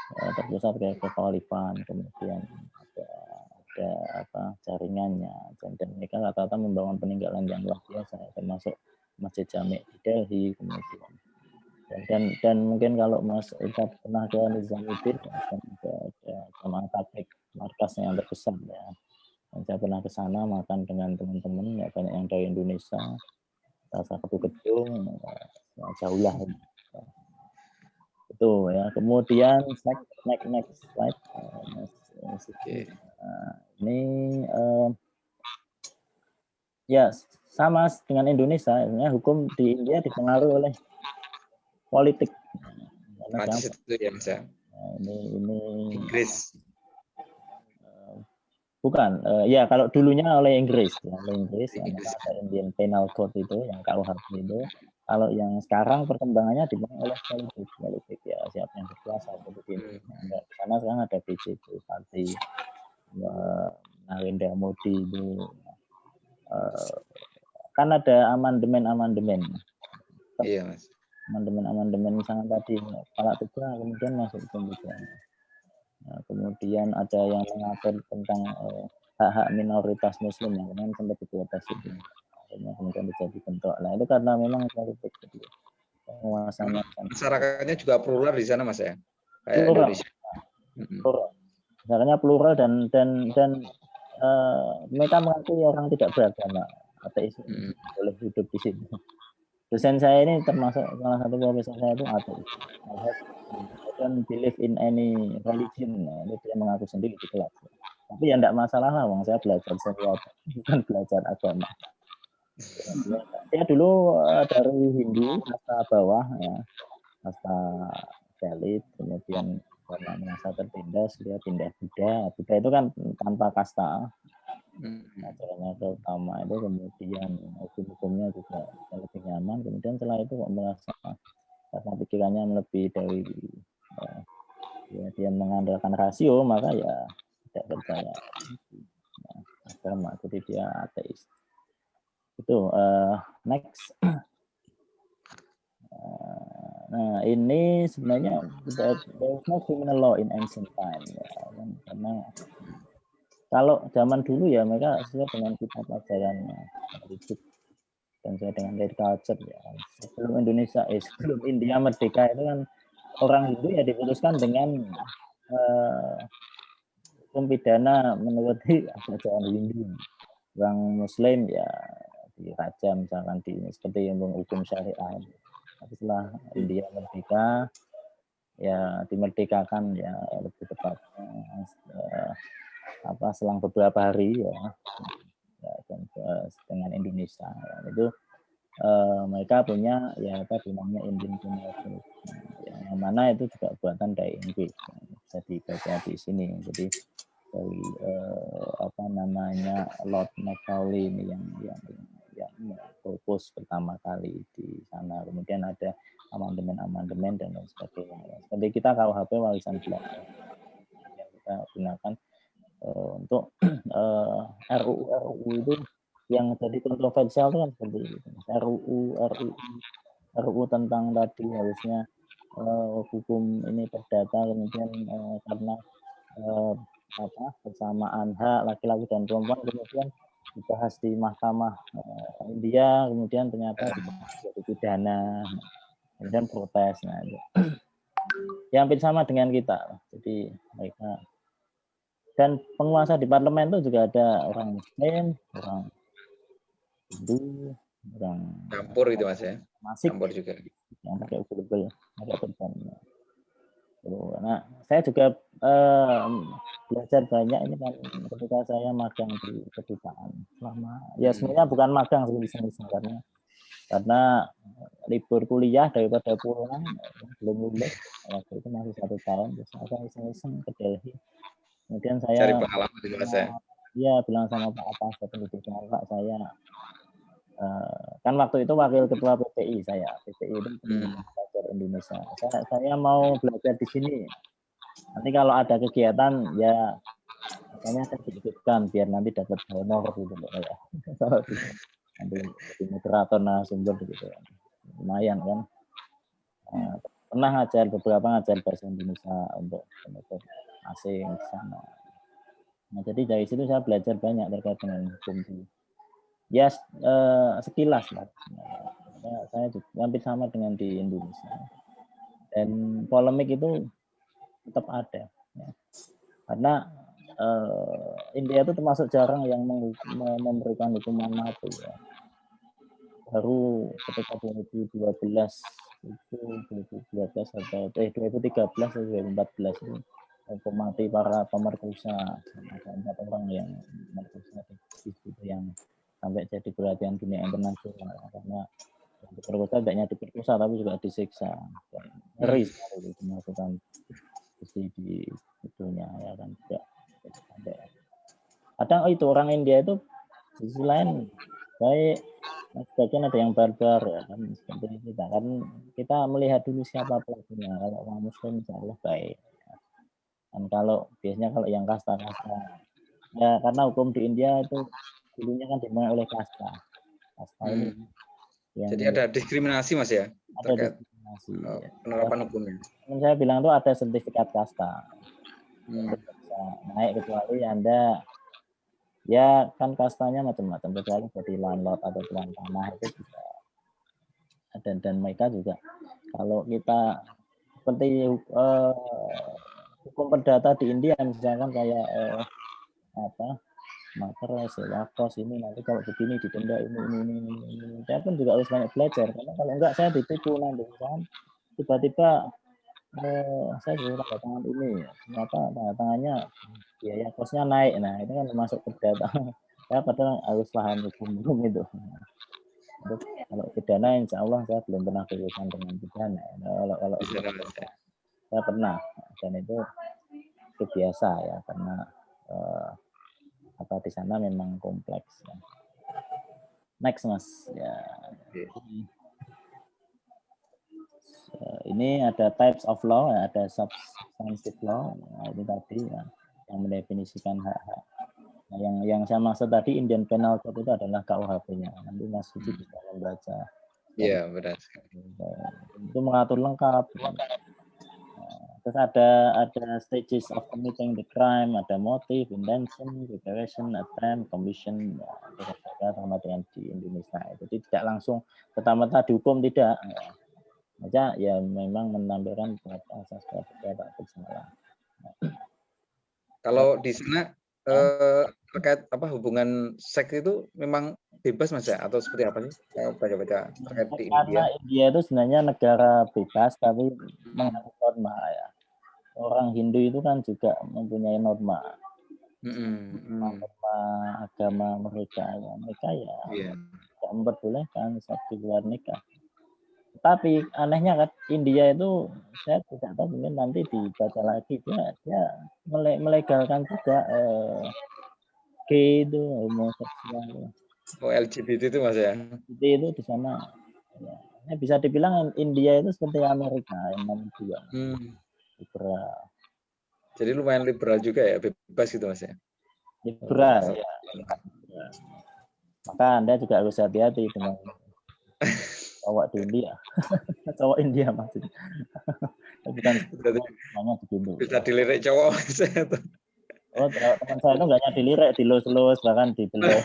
terpusat kayak kekhalifahan, kemudian ada apa jaringannya dan mereka rata-rata membangun peninggalan yang luar biasa termasuk Masjid Jami di Delhi kemudian dan mungkin kalau Mas Irsad pernah ke Nizamuddin ada jamaah tabligh markasnya yang terbesar ya. Dan saya pernah ke sana makan dengan teman-teman ya banyak yang dari Indonesia salah satu gedung jauh lah itu ya. Kemudian next slide. Ini ya sama dengan Indonesia, sebenarnya hukum di India dipengaruhi oleh politik. Prancis itu ya Mas ya. Ini Inggris. Bukan, ya kalau dulunya oleh Inggris, ada Indian Penal Code itu yang KUHP itu. Kalau yang sekarang perkembangannya dipengaruhi oleh politik ya siapa yang berkuasa begini. Nah, di sana sekarang ada BJP partai Narendra Modi itu kan ada amandemen. Iya Mas. Amandemen misalnya tadi Kepala Tiga kemudian masuk kemudian. Nah, kemudian ada yang mengatur tentang hak-hak minoritas Muslim yang kemudian sempat diprotes itu. Kemudian menjadi bentuk. Nah itu karena memang politik jadi penguasanya. Masyarakatnya juga plural di sana Mas ya. Kayak plural. Indonesia. Plural. Masyarakatnya plural dan mereka mengakui orang tidak beragama ateis boleh hidup di sini. Dosen saya ini termasuk salah satu profesor saya itu ateis. I don't believe in any religion. Nah, itu dia mengaku sendiri di kelas. Tapi ya enggak masalah lah, saya belajar sesuatu, bukan belajar agama. Dia dulu dari Hindu, kasta bawah, ya, kasta Dalit, kemudian karena merasa tertindas, dia pindah Buddha. Buddha itu kan tanpa kasta. Acaranya terutama itu kemudian hukum-hukumnya juga lebih nyaman. Kemudian setelah itu kok merasa karena pikirannya lebih dari ya, dia mengandalkan rasio maka ya tidak percaya agama, jadi dia ateis. Itu next. Nah ini sebenarnya there was no criminal law in ancient time ya, karena kalau zaman dulu ya mereka sesuai dengan kitab pelajarannya dan sesuai dengan their culture ya. Sebelum Indonesia, sebelum India merdeka itu kan orang Hindu ya diputuskan dengan hukum pidana menurut ajaran Hindu. Orang Muslim ya raja misalkan seperti yang hukum syariah. Tapi setelah India merdeka, ya dimerdekakan ya lebih tepatnya selang beberapa hari ya dengan Indonesia. Itu mereka punya ya namanya Indian Penal Code, yang mana itu juga buatan dari Inggris, bisa dibaca di sini. Jadi dari Lord Macaulay ini yang propose pertama kali di sana. Kemudian ada amandemen dan lain sebagainya. Seperti kita KUHP warisan Belanda yang kita gunakan untuk RUU itu yang jadi kontroversial itu kan seperti itu. RUU tentang tadi harusnya hukum ini perdata, kemudian karena persamaan hak laki-laki dan perempuan kemudian dibahas di Mahkamah India, kemudian ternyata jadi pidana, kemudian protes. Nah, itu. Ya hampir sama dengan kita. Jadi mereka dan penguasa di parlemen itu juga ada orang Muslim, orang Hindu, orang campur gitu Mas ya. Masih campur juga. Yang pakai ubel-ubel, pakai perban. Nah, saya juga belajar banyak ini kan ketika saya magang di kedutaan selama ya sebenarnya bukan magang sih karena libur kuliah daripada pulang belum lulus waktu itu masih 1 tahun, terus saya iseng-iseng ke Delhi. Kemudian saya cari pengalaman di Mas ya. Iya, bilang sama Pak Atas pendidikan Pak, saya kan waktu itu wakil ketua PPI saya. PPI itu belajar Indonesia. Saya mau belajar di sini. Nanti kalau ada kegiatan ya makanya saya diikutkan biar nanti dapat honor gitu ya. Nanti jadi moderator narasumber gitu. Lumayan kan. Pernah beberapa ngajar bahasa Indonesia untuk penutur asing di sana. Nah, jadi dari situ saya belajar banyak terkait dengan hukum ya sekilas lah. Saya hampir sama dengan di Indonesia. Dan polemik itu tetap ada. Ya. Karena India itu termasuk jarang yang memberikan hukuman mati. Ya. Baru ketika 2012 itu 2012 atau 2013 atau 2014 itu hukum mati para pemerkosa, ada 4 orang yang merkosa di situ yang sampai jadi perhatian dunia internasional karena yang diperkosa tidak hanya diperkosa tapi juga disiksa. Ngeri sekali melakukan di itunya ya kan juga. Kadang itu orang India itu di sisi lain baik, sebagian ada yang barbar ya kan seperti kita kan kita melihat dulu siapa pelakunya. Kalau orang Muslim insya Allah baik. Dan kalau biasanya kalau yang kasta-kasta ya karena hukum di India itu dulunya kan dimulai oleh kasta ini yang jadi ada diskriminasi Mas ya ada diskriminasi penerapan hukumnya. Saya bilang itu ada sertifikat kasta bisa naik kecuali Anda ya kan kastanya macam-macam kecuali jadi landlord atau tuan tanah itu bisa dan mereka juga kalau kita seperti hukum perdata di India misalkan kayak mater sewa kos ini nanti kalau begini didenda ini. Saya pun juga harus banyak belajar karena kalau enggak saya ditipu nanti misalkan tiba-tiba saya suruh tanda tangan ini ternyata tanda tangannya biaya kosnya naik. Nah itu kan masuk perdata. Saya padahal harus paham hukum itu. Kalau pidana insya Allah saya belum pernah berurusan dengan pidana. Kalau saya pernah dan itu biasa ya karena di sana memang kompleks. Ya. Next Mas. Ya. Ini ada types of law, ya, ada substantive law. Nah, ini tadi ya, yang mendefinisikan hak-hak. Nah, yang saya maksud tadi Indian Penal Code itu adalah KUHP-nya. Nanti Mas Suci bisa membaca. Iya benar. Itu mengatur lengkap. Terus ada stages of committing the crime, ada motive, intention, preparation, attempt, commission, ya, sama dengan di Indonesia. Jadi tidak langsung serta-merta dihukum tidak. Aja ya memang menampilkan asas praduga tak bersalah. Kalau di sana terkait hubungan seks itu memang bebas Mas ya, atau seperti apa sih? Saya baca-baca terkait di Karena India. India itu sebenarnya negara bebas tapi menganut norma ya. Orang Hindu itu kan juga mempunyai norma. Norma agama mereka ya. Mereka ya tidak memperbolehkan seks di luar nikah. Tapi anehnya kan India itu saya tidak tahu, mungkin nanti dibaca lagi dia melegalkan juga gay itu, homoseksual. LGBT itu Mas ya. Itu di sana ya, bisa dibilang India itu seperti Amerika yang nomor 2. Liberal. Jadi lumayan liberal juga ya, bebas gitu Mas ya. Liberal ya. Maka Anda juga harus hati-hati dengan cowok di India. Cowok India maksudnya. Bukan semuanya begitu. Bisa dilirik cowok. Oh, teman saya itu nggak hanya dilirik, dilus-lus, bahkan dibelok.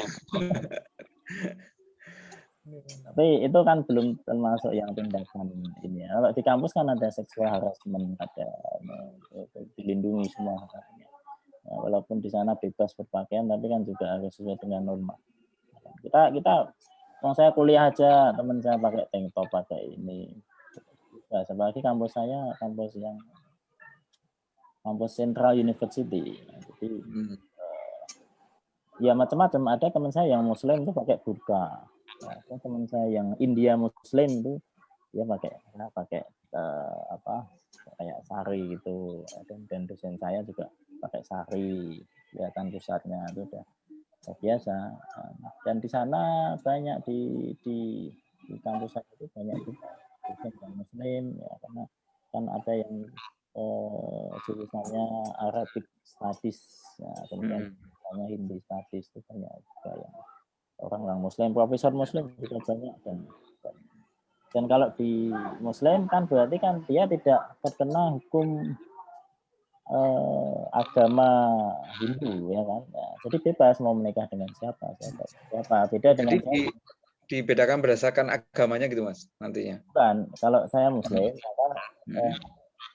Tapi itu kan belum termasuk yang tindakan ini. Kalau di kampus kan ada seksual harassment, ada dilindungi semua. Nah, walaupun di sana bebas berpakaian, tapi kan juga harus sesuai dengan norma. Kita saya kuliah aja, teman saya pakai tank top, pakai ini. Nah, apalagi kampus saya kampus Central University. Jadi ya macam-macam. Ada teman saya yang Muslim itu pakai burqa. Ada teman saya yang India Muslim itu dia pakai kayak sari gitu. Dan dosen saya juga pakai sari. Kelihatan pusatnya itu udah biasa. Dan di sana banyak di kampus saya itu banyak juga dosen yang Muslim ya, karena kan ada yang jurusannya Arabic Studies, ya, kemudian jurusannya Hindi Studies itu banyak juga yang orang Muslim, profesor Muslim juga banyak dan kalau di Muslim kan berarti kan dia tidak terkena hukum agama Hindu ya kan, ya, jadi bebas mau menikah dengan siapa beda dengan saya. Dibedakan berdasarkan agamanya gitu Mas nantinya. Bukan, kalau saya Muslim maka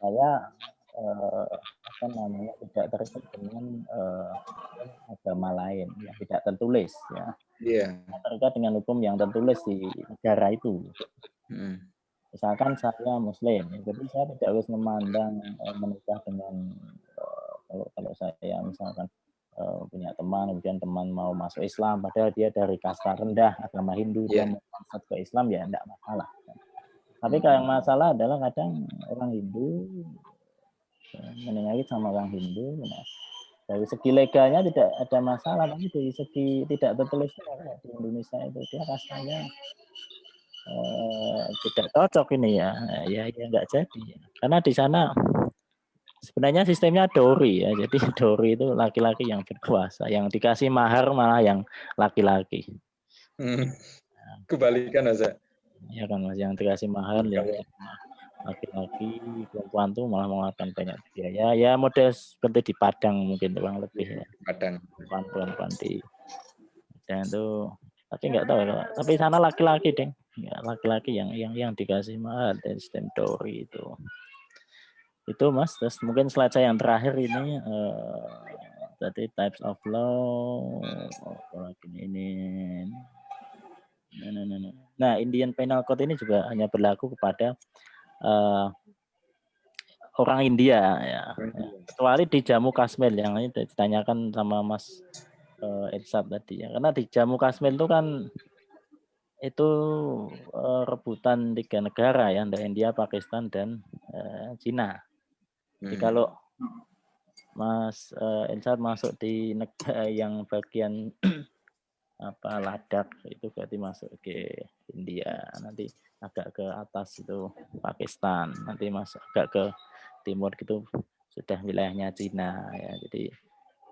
saya tidak terikat dengan agama lain yang tidak tertulis ya. Terikat dengan hukum yang tertulis di negara itu. Misalkan saya Muslim, jadi saya tidak harus memandang menikah dengan kalau saya misalkan punya teman, kemudian teman mau masuk Islam, padahal dia dari kasta rendah agama Hindu, dia mau masuk ke Islam ya tidak masalah. Tapi yang masalah adalah kadang orang Hindu menikahi sama orang Hindu, nah, dari segi legalnya tidak ada masalah, tapi dari segi tidak tertulisnya di Indonesia itu dia kastanya tidak cocok ini ya nggak jadi, karena di sana sebenarnya sistemnya dowry ya, jadi dowry itu laki-laki yang berkuasa, yang dikasih mahar malah yang laki-laki. Kebalikan aja. Ya kan Mas, yang dikasih mahar yang laki-laki, perempuan tuh malah mengeluarkan banyak biaya. Ya model seperti di Padang mungkin kurang lebih ya. Padang. Perempuan di dan itu, tapi nggak tahu. Tapi sana laki-laki deng, ya, laki-laki yang dikasih mahar dan sistem dowry itu. Itu Mas, terus mungkin slide saya yang terakhir ini tadi types of law, ini. Nah, Indian Penal Code ini juga hanya berlaku kepada orang India ya. Kecuali di Jammu Kashmir yang ini ditanyakan sama Mas Irsad tadi ya. Karena di Jammu Kashmir itu kan itu rebutan 3 negara ya, ada India, Pakistan dan Cina. Jadi kalau Mas Irsad masuk di negara yang bagian Ladakh itu berarti masuk ke India, nanti agak ke atas itu Pakistan, nanti masuk agak ke timur gitu sudah wilayahnya Cina ya. Jadi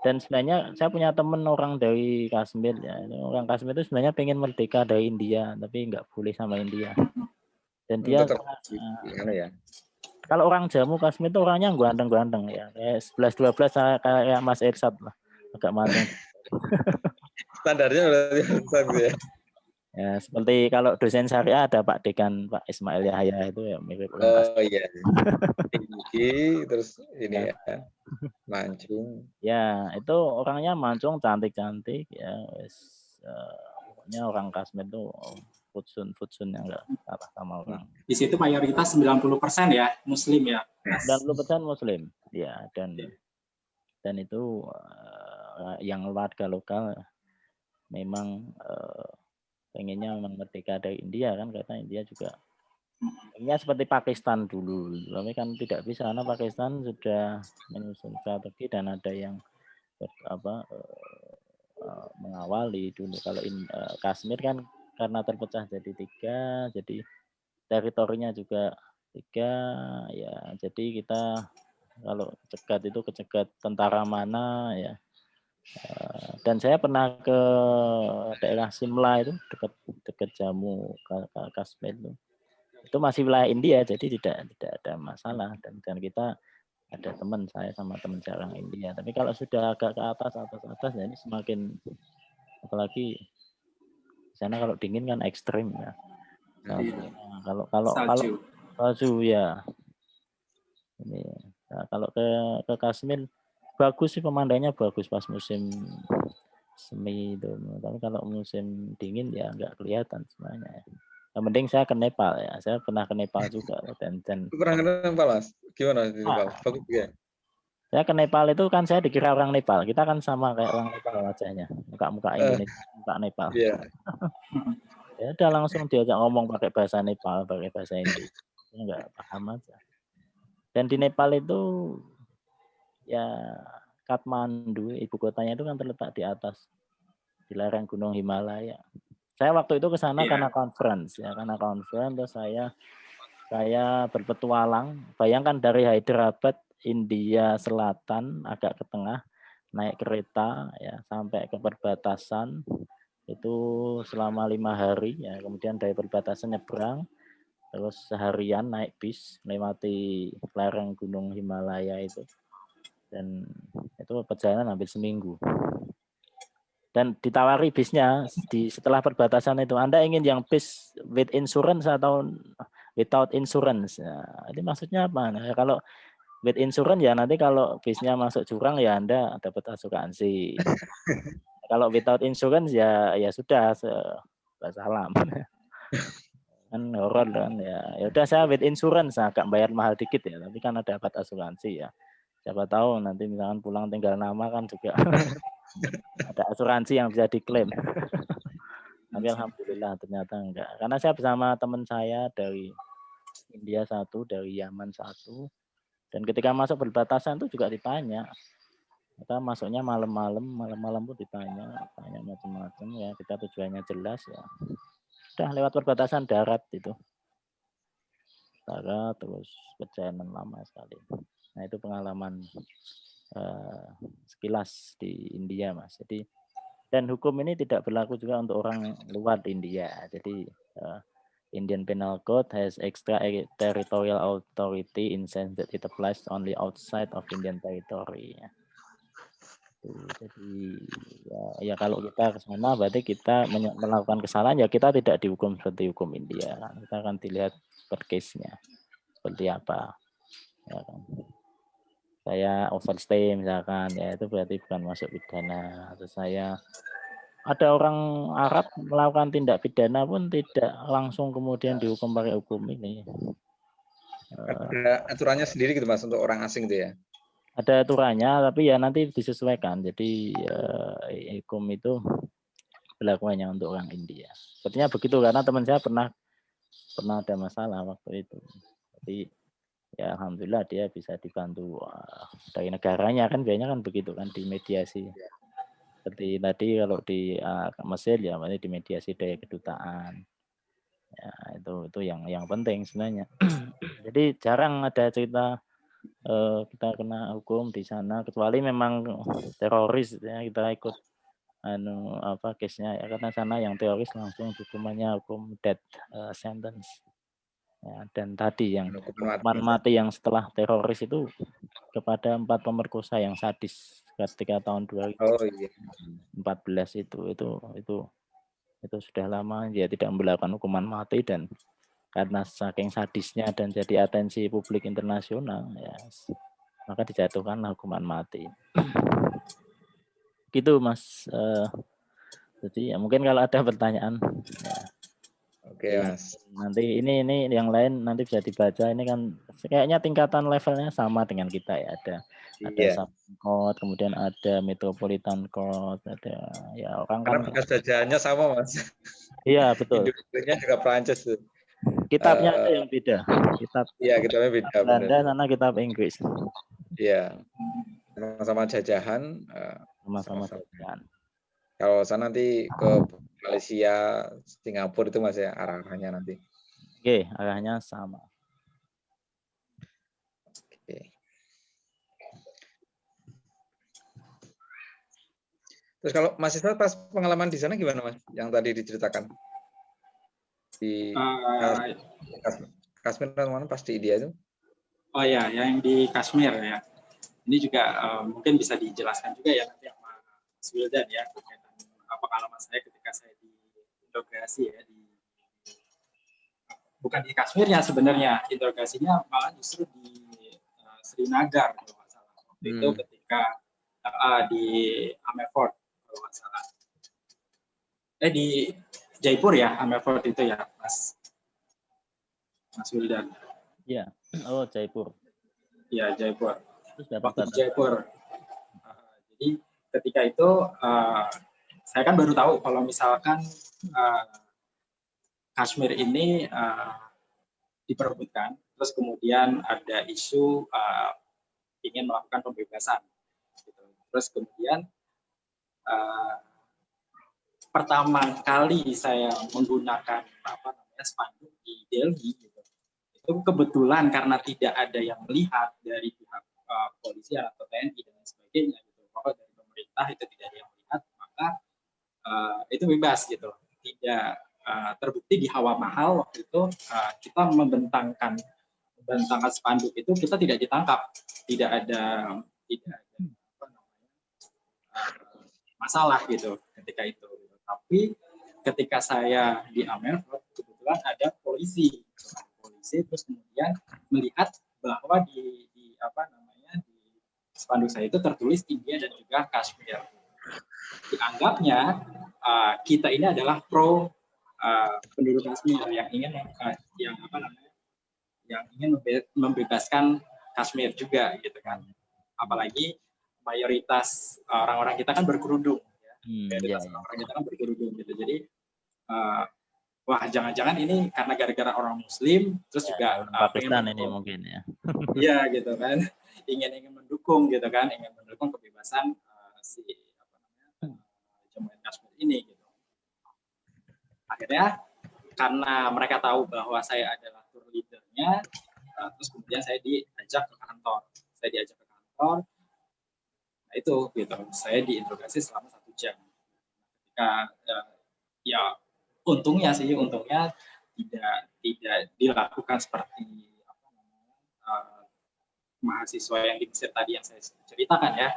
dan sebenarnya saya punya teman orang dari Kashmir ya, orang Kashmir itu sebenarnya pengen merdeka dari India tapi nggak boleh sama India, dan dia kalau orang Jammu Kashmir itu orangnya ganteng-ganteng ya, kayak 11-12 kayak Mas Irsad lah, agak mancung. Standarnya berarti ya. Ya, seperti kalau dosen syariah ada Pak Dekan Pak Ismail Yahya itu ya mirip ulama. Oh iya. Tinggi terus ini Ya. ya. Mancung. Ya, itu orangnya mancung cantik-cantik ya. Pokoknya orang Kashmir itu futsun yang enggak kalah sama orang. Di situ mayoritas 90% ya Muslim ya. 90% Muslim. Ya, dan itu yang warga lokal memang pengennya memang merdeka dari India kan, karena India juga pengennya seperti Pakistan dulu, tapi kan tidak bisa karena Pakistan sudah menyusun strategi dan ada yang mengawali dulu. Kalau Kashmir kan karena terpecah jadi 3, jadi teritorinya juga 3 ya, jadi kita kalau cegat itu kecegat tentara mana ya. Dan saya pernah ke daerah Simla itu dekat Jammu Kashmir itu masih wilayah India, jadi tidak ada masalah, dan kita ada teman saya sama teman saya orang India. Tapi kalau sudah agak ke atas ya ini semakin, apalagi di sana kalau dingin kan ekstrim ya. Kalau salju ya ini. Nah, kalau ke Kashmir bagus sih, pemandangannya bagus pas musim semi itu. Tapi kalau musim dingin ya nggak kelihatan sebenarnya. Yang penting saya ke Nepal ya. Saya pernah ke Nepal juga dan pernah ke Nepal, Mas? Gimana di Nepal? Bagus ya. Saya ke Nepal itu kan saya dikira orang Nepal. Kita kan sama kayak orang Nepal wajahnya. Muka Indonesia, muka Nepal. Iya. Ya udah langsung diajak ngomong pakai bahasa Nepal, pakai bahasa Inggris. Enggak paham aja. Dan di Nepal itu ya Kathmandu, ibu kotanya itu kan terletak di atas, di lereng Gunung Himalaya. Saya waktu itu ke sana karena conference ya, terus saya berpetualang. Bayangkan dari Hyderabad, India Selatan agak ke tengah, naik kereta ya sampai ke perbatasan itu selama 5 hari ya. Kemudian dari perbatasan nyebrang, terus seharian naik bis melewati lereng Gunung Himalaya itu, dan itu perjalanan hampir seminggu. Dan ditawari bisnya setelah perbatasan itu, Anda ingin yang bis with insurance atau without insurance? Nah, ini maksudnya apa? Nah, kalau with insurance ya nanti kalau bisnya masuk jurang ya Anda dapat asuransi. Kalau without insurance ya sudah, salam. Kan horor kan ya. Ya udah saya with insurance, agak bayar mahal dikit ya, tapi kan ada dapat asuransi ya. Siapa tahu nanti misalkan pulang tinggal nama kan juga ada asuransi yang bisa diklaim. Tapi alhamdulillah ternyata enggak. Karena saya bersama teman saya dari India 1, dari Yaman 1, dan ketika masuk perbatasan itu juga ditanya. Kita masuknya malam-malam pun tanya macam-macam ya. Kita tujuannya jelas ya. Udah lewat perbatasan darat itu. Darat terus perjalanan lama sekali. Nah itu pengalaman sekilas di India, Mas. Jadi dan hukum ini tidak berlaku juga untuk orang luar di India. Jadi Indian Penal Code has extraterritorial authority in sense that it applies only outside of Indian territory. Jadi ya kalau kita ke sana berarti kita melakukan kesalahan ya kita tidak dihukum seperti hukum India. Kita akan dilihat per case-nya seperti apa. Ya kan. Saya overstay misalkan ya itu berarti bukan masuk pidana. Atau saya ada orang Arab melakukan tindak pidana pun tidak langsung kemudian dihukum pakai hukum ini. Ada aturannya sendiri gitu Mas untuk orang asing itu ya? Ada aturannya tapi ya nanti disesuaikan. Jadi hukum itu berlaku hanya untuk orang India. Sepertinya begitu karena teman saya pernah ada masalah waktu itu. Tapi ya alhamdulillah dia bisa dibantu dari negaranya kan, biasanya kan begitu kan, dimediasi. Seperti tadi kalau di Mesir ya berarti dimediasi dari kedutaan. Ya itu yang penting sebenarnya. Jadi jarang ada cerita kita kena hukum di sana kecuali memang teroris ya, kita ikut case-nya ya, karena sana yang teroris langsung hukumannya hukum death sentence. Ya, dan tadi yang hukuman mati yang setelah teroris itu kepada 4 pemerkosa yang sadis ketika tahun 2014 itu itu sudah lama dia tidak memberlakukan hukuman mati, dan karena saking sadisnya dan jadi atensi publik internasional, ya, maka dijatuhkan hukuman mati. Gitu Mas. Jadi ya mungkin kalau ada pertanyaan, ya, Oke, Mas. nanti ini yang lain nanti bisa dibaca. Ini kan kayaknya tingkatan levelnya sama dengan kita ya. Ada Supreme Court, kemudian ada Metropolitan Court, ada ya orang karena kan. bekas jajahannya sama, Mas. Iya betul. Induknya juga Prancis tuh. Kitabnya aja yang beda. Iya, kitabnya beda. Belanda sana kitab Inggris. Iya, sama-sama jajahan. Sama-sama jajahan. Kalau sana nanti ke Malaysia, Singapura itu Mas ya arah-arahnya nanti. Oke, arahnya sama. Oke. Terus kalau Mas Isra pas pengalaman di sana gimana Mas? Yang tadi diceritakan di Kashmir mana pas di India itu? Oh ya, yang di Kashmir ya. Ini juga mungkin bisa dijelaskan juga ya nanti sama Mas Wildan ya berkaitan pengalaman saya ketika saya diinterogasi ya bukan di Kashmir ya sebenarnya, interogasinya malah justru di Srinagar kalau nggak salah. Waktu itu ketika di Amerford kalau nggak salah. Di Jaipur ya, Amerford itu ya, Mas Wildan. Iya. Oh, Jaipur. Iya, Jaipur. Waktu di Jaipur. Jadi ketika itu saya kan baru tahu kalau misalkan Kashmir ini diperebutkan, terus kemudian ada isu ingin melakukan pembebasan. Gitu. Terus kemudian pertama kali saya menggunakan spanduk di Delhi, gitu. Itu kebetulan karena tidak ada yang melihat dari pihak polisi atau TNI dan lain sebagainya, gitu. Pokoknya dari pemerintah itu tidak ada yang melihat, maka itu bebas gitu, tidak terbukti di Hawa Mahal waktu itu kita membentangkan spanduk itu kita tidak ditangkap, tidak ada masalah gitu ketika itu. Tapi ketika saya di Amerford kebetulan ada polisi terus kemudian melihat bahwa di spanduk saya itu tertulis India dan juga Kashmir. Dianggapnya kita ini adalah pro penduduk Kashmir yang ingin membebaskan Kashmir juga gitu kan. Apalagi mayoritas orang-orang kita kan berkerudung ya. Mayoritas orang kita kan berkerudung gitu. Jadi wah jangan-jangan ini karena gara-gara orang Muslim terus juga Pakistan ini mungkin ya. Iya gitu kan. Ingin mendukung gitu kan, ingin mendukung kebebasan Jammu dan Kashmir ini gitu. Akhirnya karena mereka tahu bahwa saya adalah tour leadernya, terus kemudian saya diajak ke kantor. Nah itu gitu, saya diinterogasi selama 1 jam. Ketika ya untungnya tidak dilakukan seperti mahasiswa yang di Mesir tadi yang saya ceritakan ya,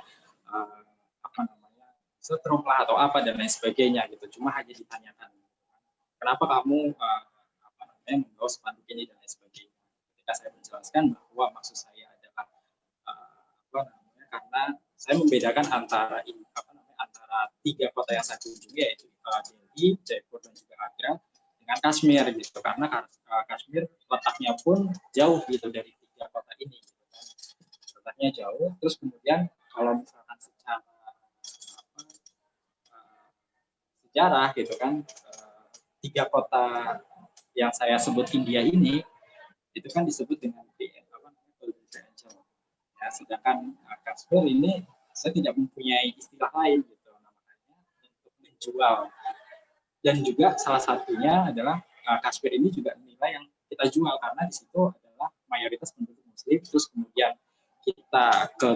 setrum lah atau apa dan lain sebagainya gitu. Cuma hanya ditanyakan, kenapa kamu membawa spanduk ini dan lain sebagainya. Ketika saya menjelaskan bahwa maksud saya adalah karena saya membedakan antara 3 kota yang saya kunjungi yaitu Delhi, Jaipur dan juga Agra dengan Kashmir gitu. Karena Kashmir letaknya pun jauh gitu dari 3 kota ini. Gitu. Letaknya jauh. Terus kemudian kalau misalkan sejarah gitu kan, 3 kota yang saya sebut India ini itu kan disebut dengan ya, sedangkan Kashmir ini saya tidak mempunyai istilah lain gitu, namanya untuk menjual. Dan juga salah satunya adalah Kashmir ini juga nilai yang kita jual karena di situ adalah mayoritas penduduk Muslim. Terus kemudian kita ke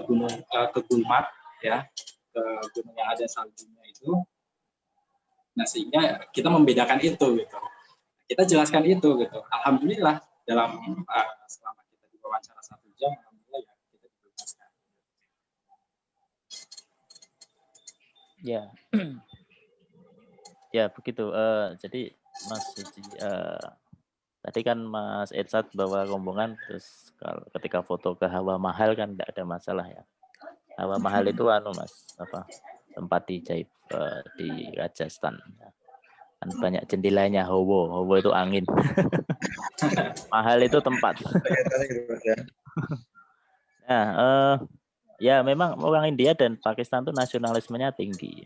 Gulmarg ya, ke gunung yang ada saljunya itu. Nah sehingga kita membedakan itu gitu. Kita jelaskan itu gitu. Alhamdulillah dalam selama kita diwawancara 1 jam, alhamdulillah ya kita dibebaskan. Ya. Ya begitu. Jadi Mas Suci, tadi kan Mas Irsad bawa rombongan, terus kalau ketika foto ke Hawa Mahal kan tidak ada masalah ya. Hawa Mahal itu Mas, tempat di di Rajasthan. Kan banyak jendelanya. Hawa itu angin. Mahal itu tempat. Nah, ya memang orang India dan Pakistan itu nasionalismenya tinggi.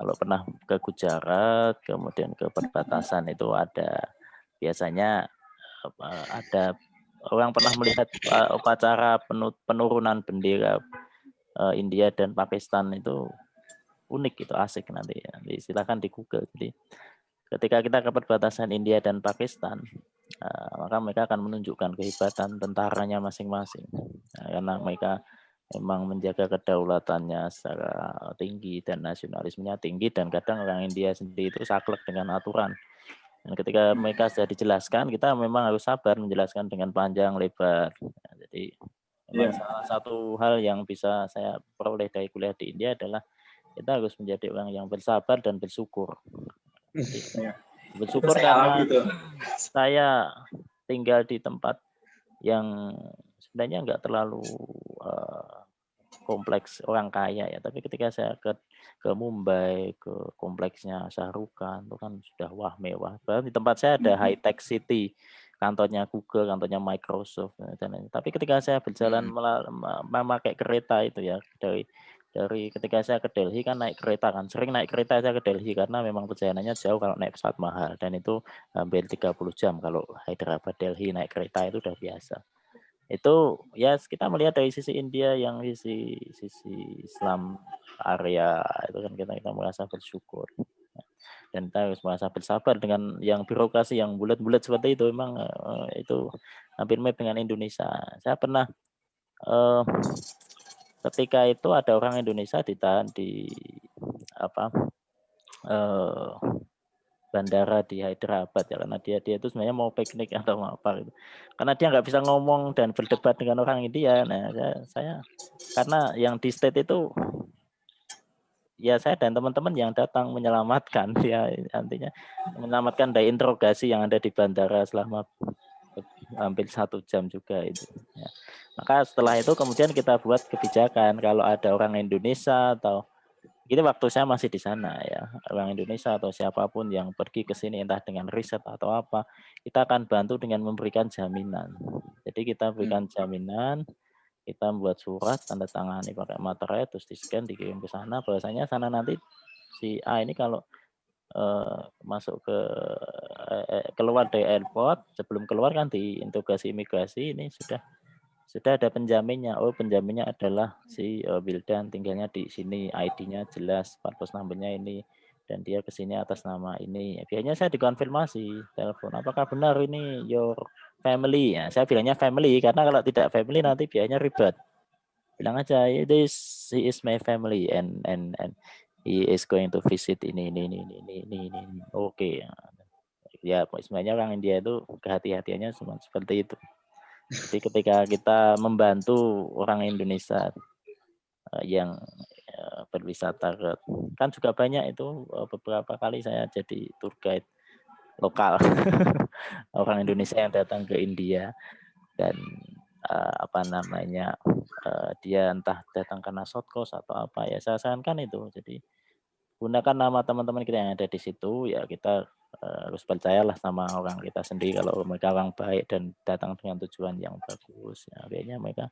Kalau pernah ke Gujarat, kemudian ke perbatasan itu biasanya ada orang pernah melihat upacara penurunan bendera India dan Pakistan itu unik, itu asik nanti ya. Silakan di Google. Jadi ketika kita ke perbatasan India dan Pakistan, maka mereka akan menunjukkan kehebatan tentaranya masing-masing. Karena mereka memang menjaga kedaulatannya secara tinggi dan nasionalismenya tinggi, dan kadang orang India sendiri itu saklek dengan aturan. Dan ketika mereka sudah dijelaskan, kita memang harus sabar menjelaskan dengan panjang lebar. Jadi memang salah satu hal yang bisa saya peroleh dari kuliah di India adalah kita harus menjadi orang yang bersabar dan bersyukur. Bersyukur karena saya tinggal di tempat yang sebenarnya nggak terlalu kompleks orang kaya ya, tapi ketika saya ke Mumbai, ke kompleksnya Shah Rukh Khan, itu kan sudah wah mewah. Bahkan di tempat saya ada high tech city, kantornya Google, kantornya Microsoft dan lain. Tapi ketika saya berjalan memakai kereta itu ya, dari ketika saya ke Delhi kan naik kereta kan, sering naik kereta saya ke Delhi karena memang perjalanannya jauh kalau naik pesawat mahal, dan itu hampir 30 jam kalau Hyderabad Delhi naik kereta itu udah biasa. Itu ya kita melihat dari sisi India yang sisi Islam area itu kan kita merasa bersyukur, dan kita harus merasa bersabar dengan yang birokrasi yang bulat-bulat seperti itu. Memang itu hampir mirip dengan Indonesia. Saya pernah ketika itu ada orang Indonesia ditahan di bandara di Hyderabad ya, karena dia itu sebenarnya mau piknik atau apa gitu. Karena dia nggak bisa ngomong dan berdebat dengan orang India. Nah, saya karena yang di state itu ya saya dan teman-teman yang datang menyelamatkan, ya artinya menyelamatkan dari interogasi yang ada di bandara selama hampir 1 jam juga itu. Ya. Maka setelah itu kemudian kita buat kebijakan kalau ada orang Indonesia atau ini waktu saya masih di sana ya, orang Indonesia atau siapapun yang pergi ke sini entah dengan riset atau apa, kita akan bantu dengan memberikan jaminan. Jadi kita berikan jaminan, kita membuat surat, tanda tangani pakai materai, terus di scan, dikirim ke sana, bahwasanya sana nanti si A ini kalau masuk ke keluar dari airport, sebelum keluar kan diinterogasi imigrasi, ini sudah ada penjaminnya. Oh, penjaminnya adalah si Wildan, tinggalnya di sini, ID-nya jelas, plat nomornya ini, dan dia ke sini atas nama ini. Biasanya saya dikonfirmasi telepon, apakah benar ini your family? Ya, saya bilangnya family karena kalau tidak family nanti biayanya ribet. Bilang aja, he is my family and he is going to visit ini. Oke. Ya, sebenarnya orang India itu kehati-hatiannya cuma seperti itu. Jadi ketika kita membantu orang Indonesia yang berwisata kan juga banyak itu, beberapa kali saya jadi tour guide lokal orang Indonesia yang datang ke India, dan dia entah datang karena short course atau apa ya, saya sarankan itu. Jadi gunakan nama teman-teman kita yang ada di situ, ya kita harus percayalah sama orang kita sendiri kalau mereka orang baik dan datang dengan tujuan yang bagus. Ya, biasanya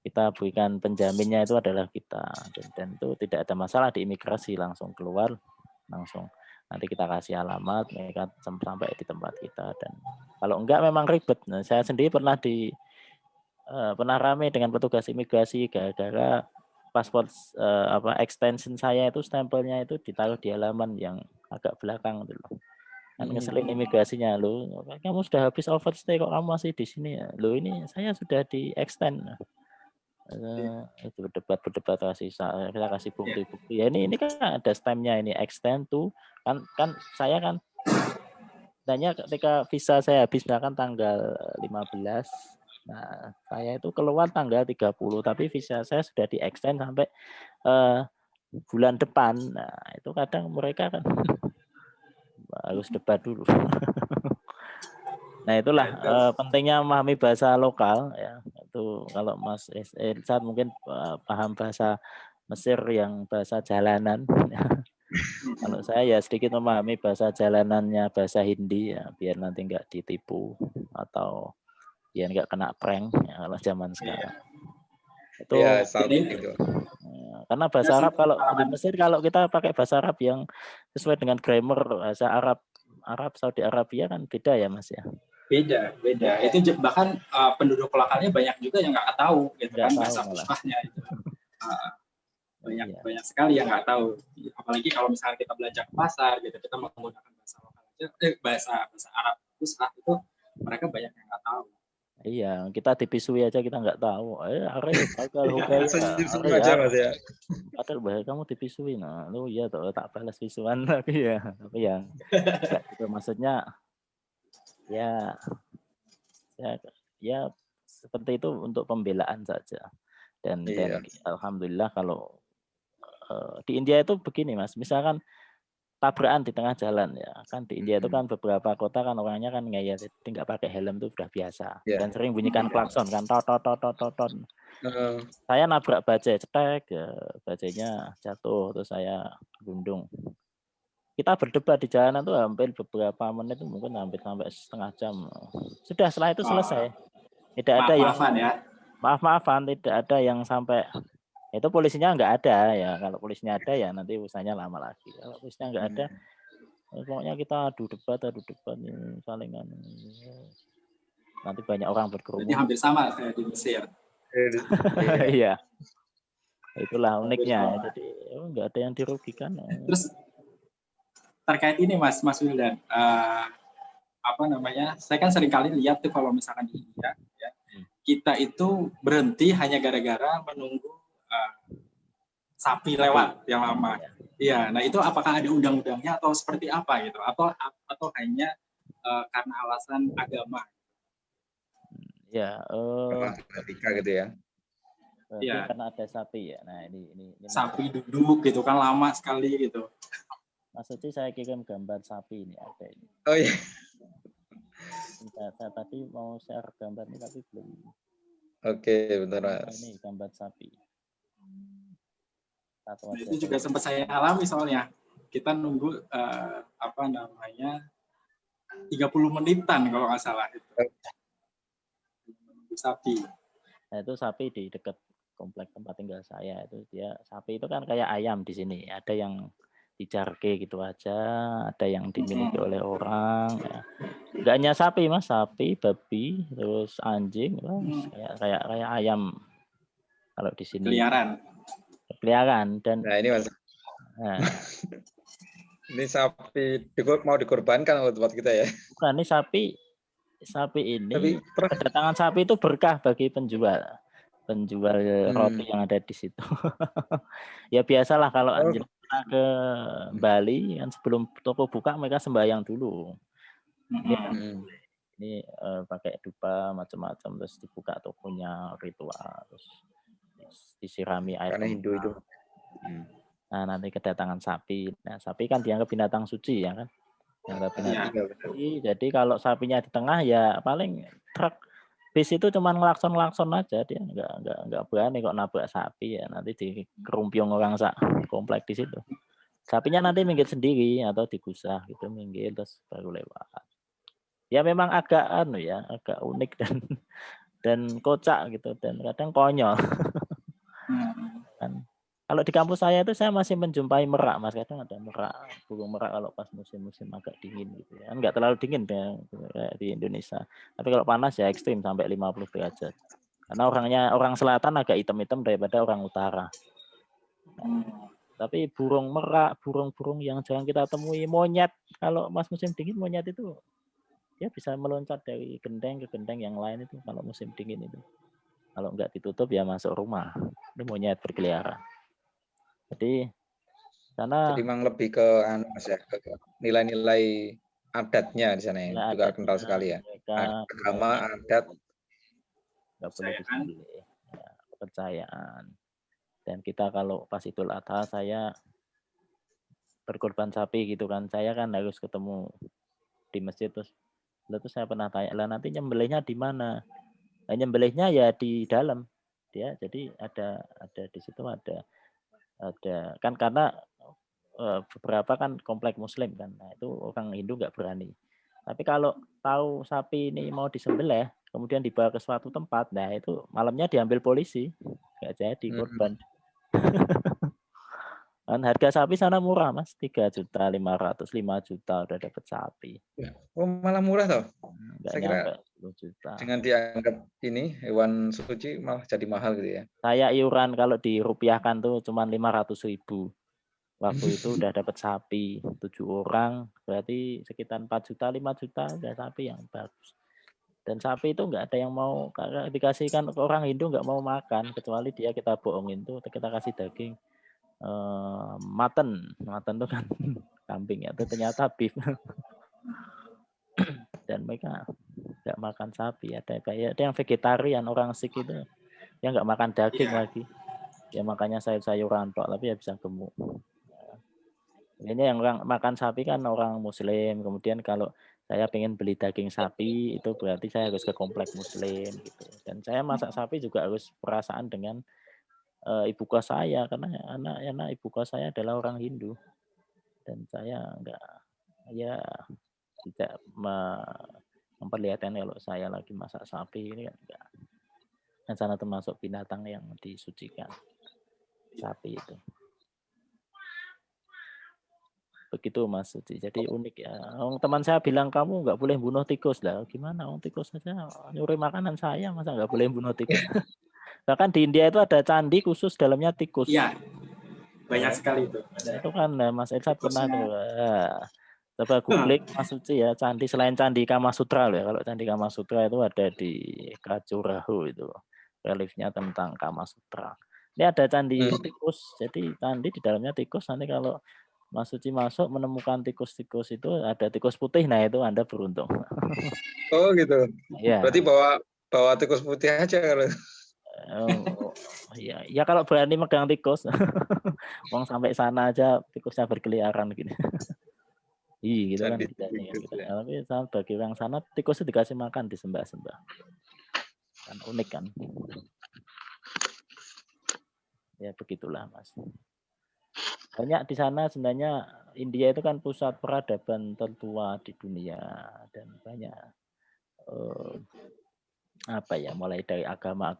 kita berikan penjaminnya itu adalah kita, dan itu tidak ada masalah di imigrasi, langsung keluar, langsung nanti kita kasih alamat, mereka sampai di tempat kita. Dan kalau enggak memang ribet. Nah, saya sendiri pernah rame dengan petugas imigrasi gara-gara paspor extension saya itu stempelnya itu ditaruh di halaman yang agak belakang dulu. Kan ngeselin imigrasinya, lo kamu sudah habis overstay kok kamu masih di sini ya. Lo ini saya sudah di extend. Itu berdebat kita kasih bukti. Ya ini kan ada stampnya ini extend to kan saya kan tanya ketika visa saya habis misalkan tanggal 15. Nah, saya itu keluar tanggal 30, tapi visa saya sudah di-extend sampai bulan depan. Nah, itu kadang mereka kan harus debat dulu. Nah, itulah pentingnya memahami bahasa lokal ya. Itu kalau Mas Irsad mungkin paham bahasa Mesir yang bahasa jalanan. Kalau saya ya sedikit memahami bahasa jalanannya bahasa Hindi ya, biar nanti nggak ditipu atau biar nggak kena prank ya, kalau zaman sekarang. Itu ya, gitu. Karena bahasa Arab kalau di Mesir kalau kita pakai bahasa Arab yang sesuai dengan grammar bahasa Arab Saudi Arabia kan beda ya Mas ya. Beda. Itu bahkan penduduk lokalnya banyak juga yang nggak tahu gitu kan bahasa Fushahnya itu. Banyak sekali yang nggak tahu. Apalagi kalau misalnya kita belanja ke pasar gitu, kita menggunakan bahasa lokal aja, bahasa Arab Fushah itu mereka banyak yang nggak tahu. Iya, kita dipisui aja kita nggak tahu. Padahal bahaya kamu dipisui. Nah, lu ya tuh tak balas pisuan lagi ya. Tapi ya itu maksudnya ya seperti itu untuk pembelaan saja. Dan alhamdulillah kalau di India itu begini Mas, misalkan tabrakan di tengah jalan ya kan di India itu kan beberapa kota kan orangnya kan ngeyel nggak pakai helm itu sudah biasa dan sering bunyikan klakson kan tot. Saya nabrak bajai cetek ya, bajainya jatuh terus saya gundung. Kita berdebat di jalanan tuh hampir beberapa menit mungkin hampir sampai setengah jam. Sudah setelah itu selesai. Tidak ada yang maaf-maafan, tidak ada yang sampai itu polisinya nggak ada ya. Kalau polisinya ada ya nanti urusannya lama lagi. Kalau polisinya nggak ada, pokoknya kita adu debat salingan. Nanti banyak orang berkerumun. Jadi hampir sama kayak di Mesir. Iya. Itulah uniknya. Jadi nggak ada yang dirugikan. Terus terkait ini Mas Wildan, saya kan sering kali lihat tuh kalau misalkan di India, ya, kita itu berhenti hanya gara-gara menunggu sapi lewat yang lama. Iya, nah itu apakah ada undang-undangnya atau seperti apa gitu? Atau hanya karena alasan agama? Ya, etika gitu ya. Iya. Karena ada sapi ya. Nah, ini sapi duduk gitu kan lama sekali gitu. Mas Uci saya kirim gambar sapi ini ada ini. Oh iya. Saya tadi mau share gambar ini tapi belum. Oke, bentar Mas. Ini gambar sapi. Itu juga sempat saya alami soalnya. Kita nunggu 30 menitan kalau nggak salah itu. Menunggu sapi. Nah, itu sapi di dekat komplek tempat tinggal saya itu sapi itu kan kayak ayam di sini. Ada yang dijarke gitu aja, ada yang dimiliki oleh orang. Ya. Nggak hanya sapi Mas, sapi, babi, terus anjing, kayak ayam kalau di sini. Peliharaan dan nah ini Mas. Nah. Ini sapi mau dikorbankan oleh tempat kita ya. Bukan, ini sapi ini kedatangan sapi itu berkah bagi penjual roti yang ada di situ. Ya biasalah kalau anjir ke Bali kan sebelum toko buka mereka sembahyang dulu. Ini pakai dupa macam-macam terus dibuka tokonya ritual terus disirami air. Karena Hindu itu. Nah, nanti kedatangan sapi. Nah, sapi kan dianggap binatang suci ya kan. Suci. Jadi kalau sapinya di tengah ya paling truk bis itu cuma ngelakson aja dia nggak berani kok nabrak sapi ya nanti dikerumpiung orang komplek di situ. Sapinya nanti minggir sendiri atau digusah gitu minggir terus baru lewat. Ya memang agak agak unik dan kocak gitu dan kadang konyol. Kan kalau di kampus saya itu saya masih menjumpai merak Mas, kadang ada burung merak kalau pas musim-musim agak dingin gitu ya. Enggak terlalu dingin kayak di Indonesia. Tapi kalau panas ya ekstrim sampai 50 derajat. Karena orang selatan agak hitam-hitam daripada orang utara. Tapi burung merak, burung-burung yang jarang kita temui, monyet kalau pas musim dingin monyet itu ya bisa meloncat dari genteng ke genteng yang lain itu kalau musim dingin itu. Kalau enggak ditutup ya masuk rumah. Itu monyet berkeliaran. Jadi memang lebih ke nilai-nilai adatnya di sana ya, juga kental sekali ya. Agama, adat, nggak boleh disembelih. Ya, kepercayaan. Dan kita kalau pas Idul Adha saya berkorban sapi gitu kan, saya kan harus ketemu di masjid terus saya pernah tanya, lah nanti nyembelihnya di mana? Nah, nyembelihnya ya di dalam dia, jadi ada di situ ada kan karena beberapa kan komplek Muslim kan, nah itu orang Hindu nggak berani. Tapi kalau tahu sapi ini mau disembelih, kemudian dibawa ke suatu tempat, nah itu malamnya diambil polisi, nggak jadi korban. Kan harga sapi sana murah mas, 3.500.000, 5 juta udah dapat sapi. Oh malah murah toh? Nggak Saya kira nyampe 10 juta. dengan dianggap ini hewan suci malah jadi mahal gitu ya. Saya iuran kalau dirupiahkan tuh cuma 500.000. Waktu itu udah dapat sapi 7 orang, berarti sekitar 4 juta, 5 juta udah sapi yang bagus. Dan sapi itu nggak ada yang mau, karena dikasihkan ke orang Hindu nggak mau makan, kecuali dia kita bohongin tuh, kita kasih daging mutton tuh kan kambing ya, itu ternyata beef. Dan mereka nggak makan sapi, ada yang vegetarian, orang Sikh itu yang nggak makan daging lagi, ya makanya sayur-sayuran tok, tapi ya bisa gemuk. Ini yang orang makan sapi kan orang Muslim, kemudian kalau saya pengen beli daging sapi itu berarti saya harus ke komplek Muslim gitu. Dan saya masak sapi juga harus perasaan dengan ibu kos saya, karena anak ibu kos saya adalah orang Hindu, dan saya tidak memperlihatkan kalau saya lagi masak sapi ini kan enggak. Dan sana termasuk binatang yang disucikan, sapi itu. Begitu Mas Suci. Jadi unik ya. Teman saya bilang kamu nggak boleh bunuh tikus lah. Gimana? Tikus saja nyuri makanan saya, masa nggak boleh bunuh tikus? Bahkan di India itu ada candi khusus dalamnya tikus. Iya, banyak sekali itu. Itu kan Mas Elsa pernah tuh. Coba googling Mas Suci ya, candi selain candi Kama Sutra loh ya. Kalau candi Kama Sutra itu ada di Khajuraho itu. Reliefnya tentang Kama Sutra. Ini ada candi tikus. Jadi candi di dalamnya tikus, nanti kalau Mas Suci masuk menemukan tikus-tikus itu, ada tikus putih, nah itu Anda beruntung. Oh gitu. Ya. Berarti bawa tikus putih aja kalau. Ya kalau berani megang tikus, Wong sampai sana aja tikusnya berkeliaran gitu. Gitu kan. Gitu, ya. Tapi bagi orang sana tikus itu dikasih makan, disembah-sembah. Kan unik kan. Ya begitulah Mas. Banyak di sana sebenarnya. India itu kan pusat peradaban tertua di dunia, dan banyak mulai dari agama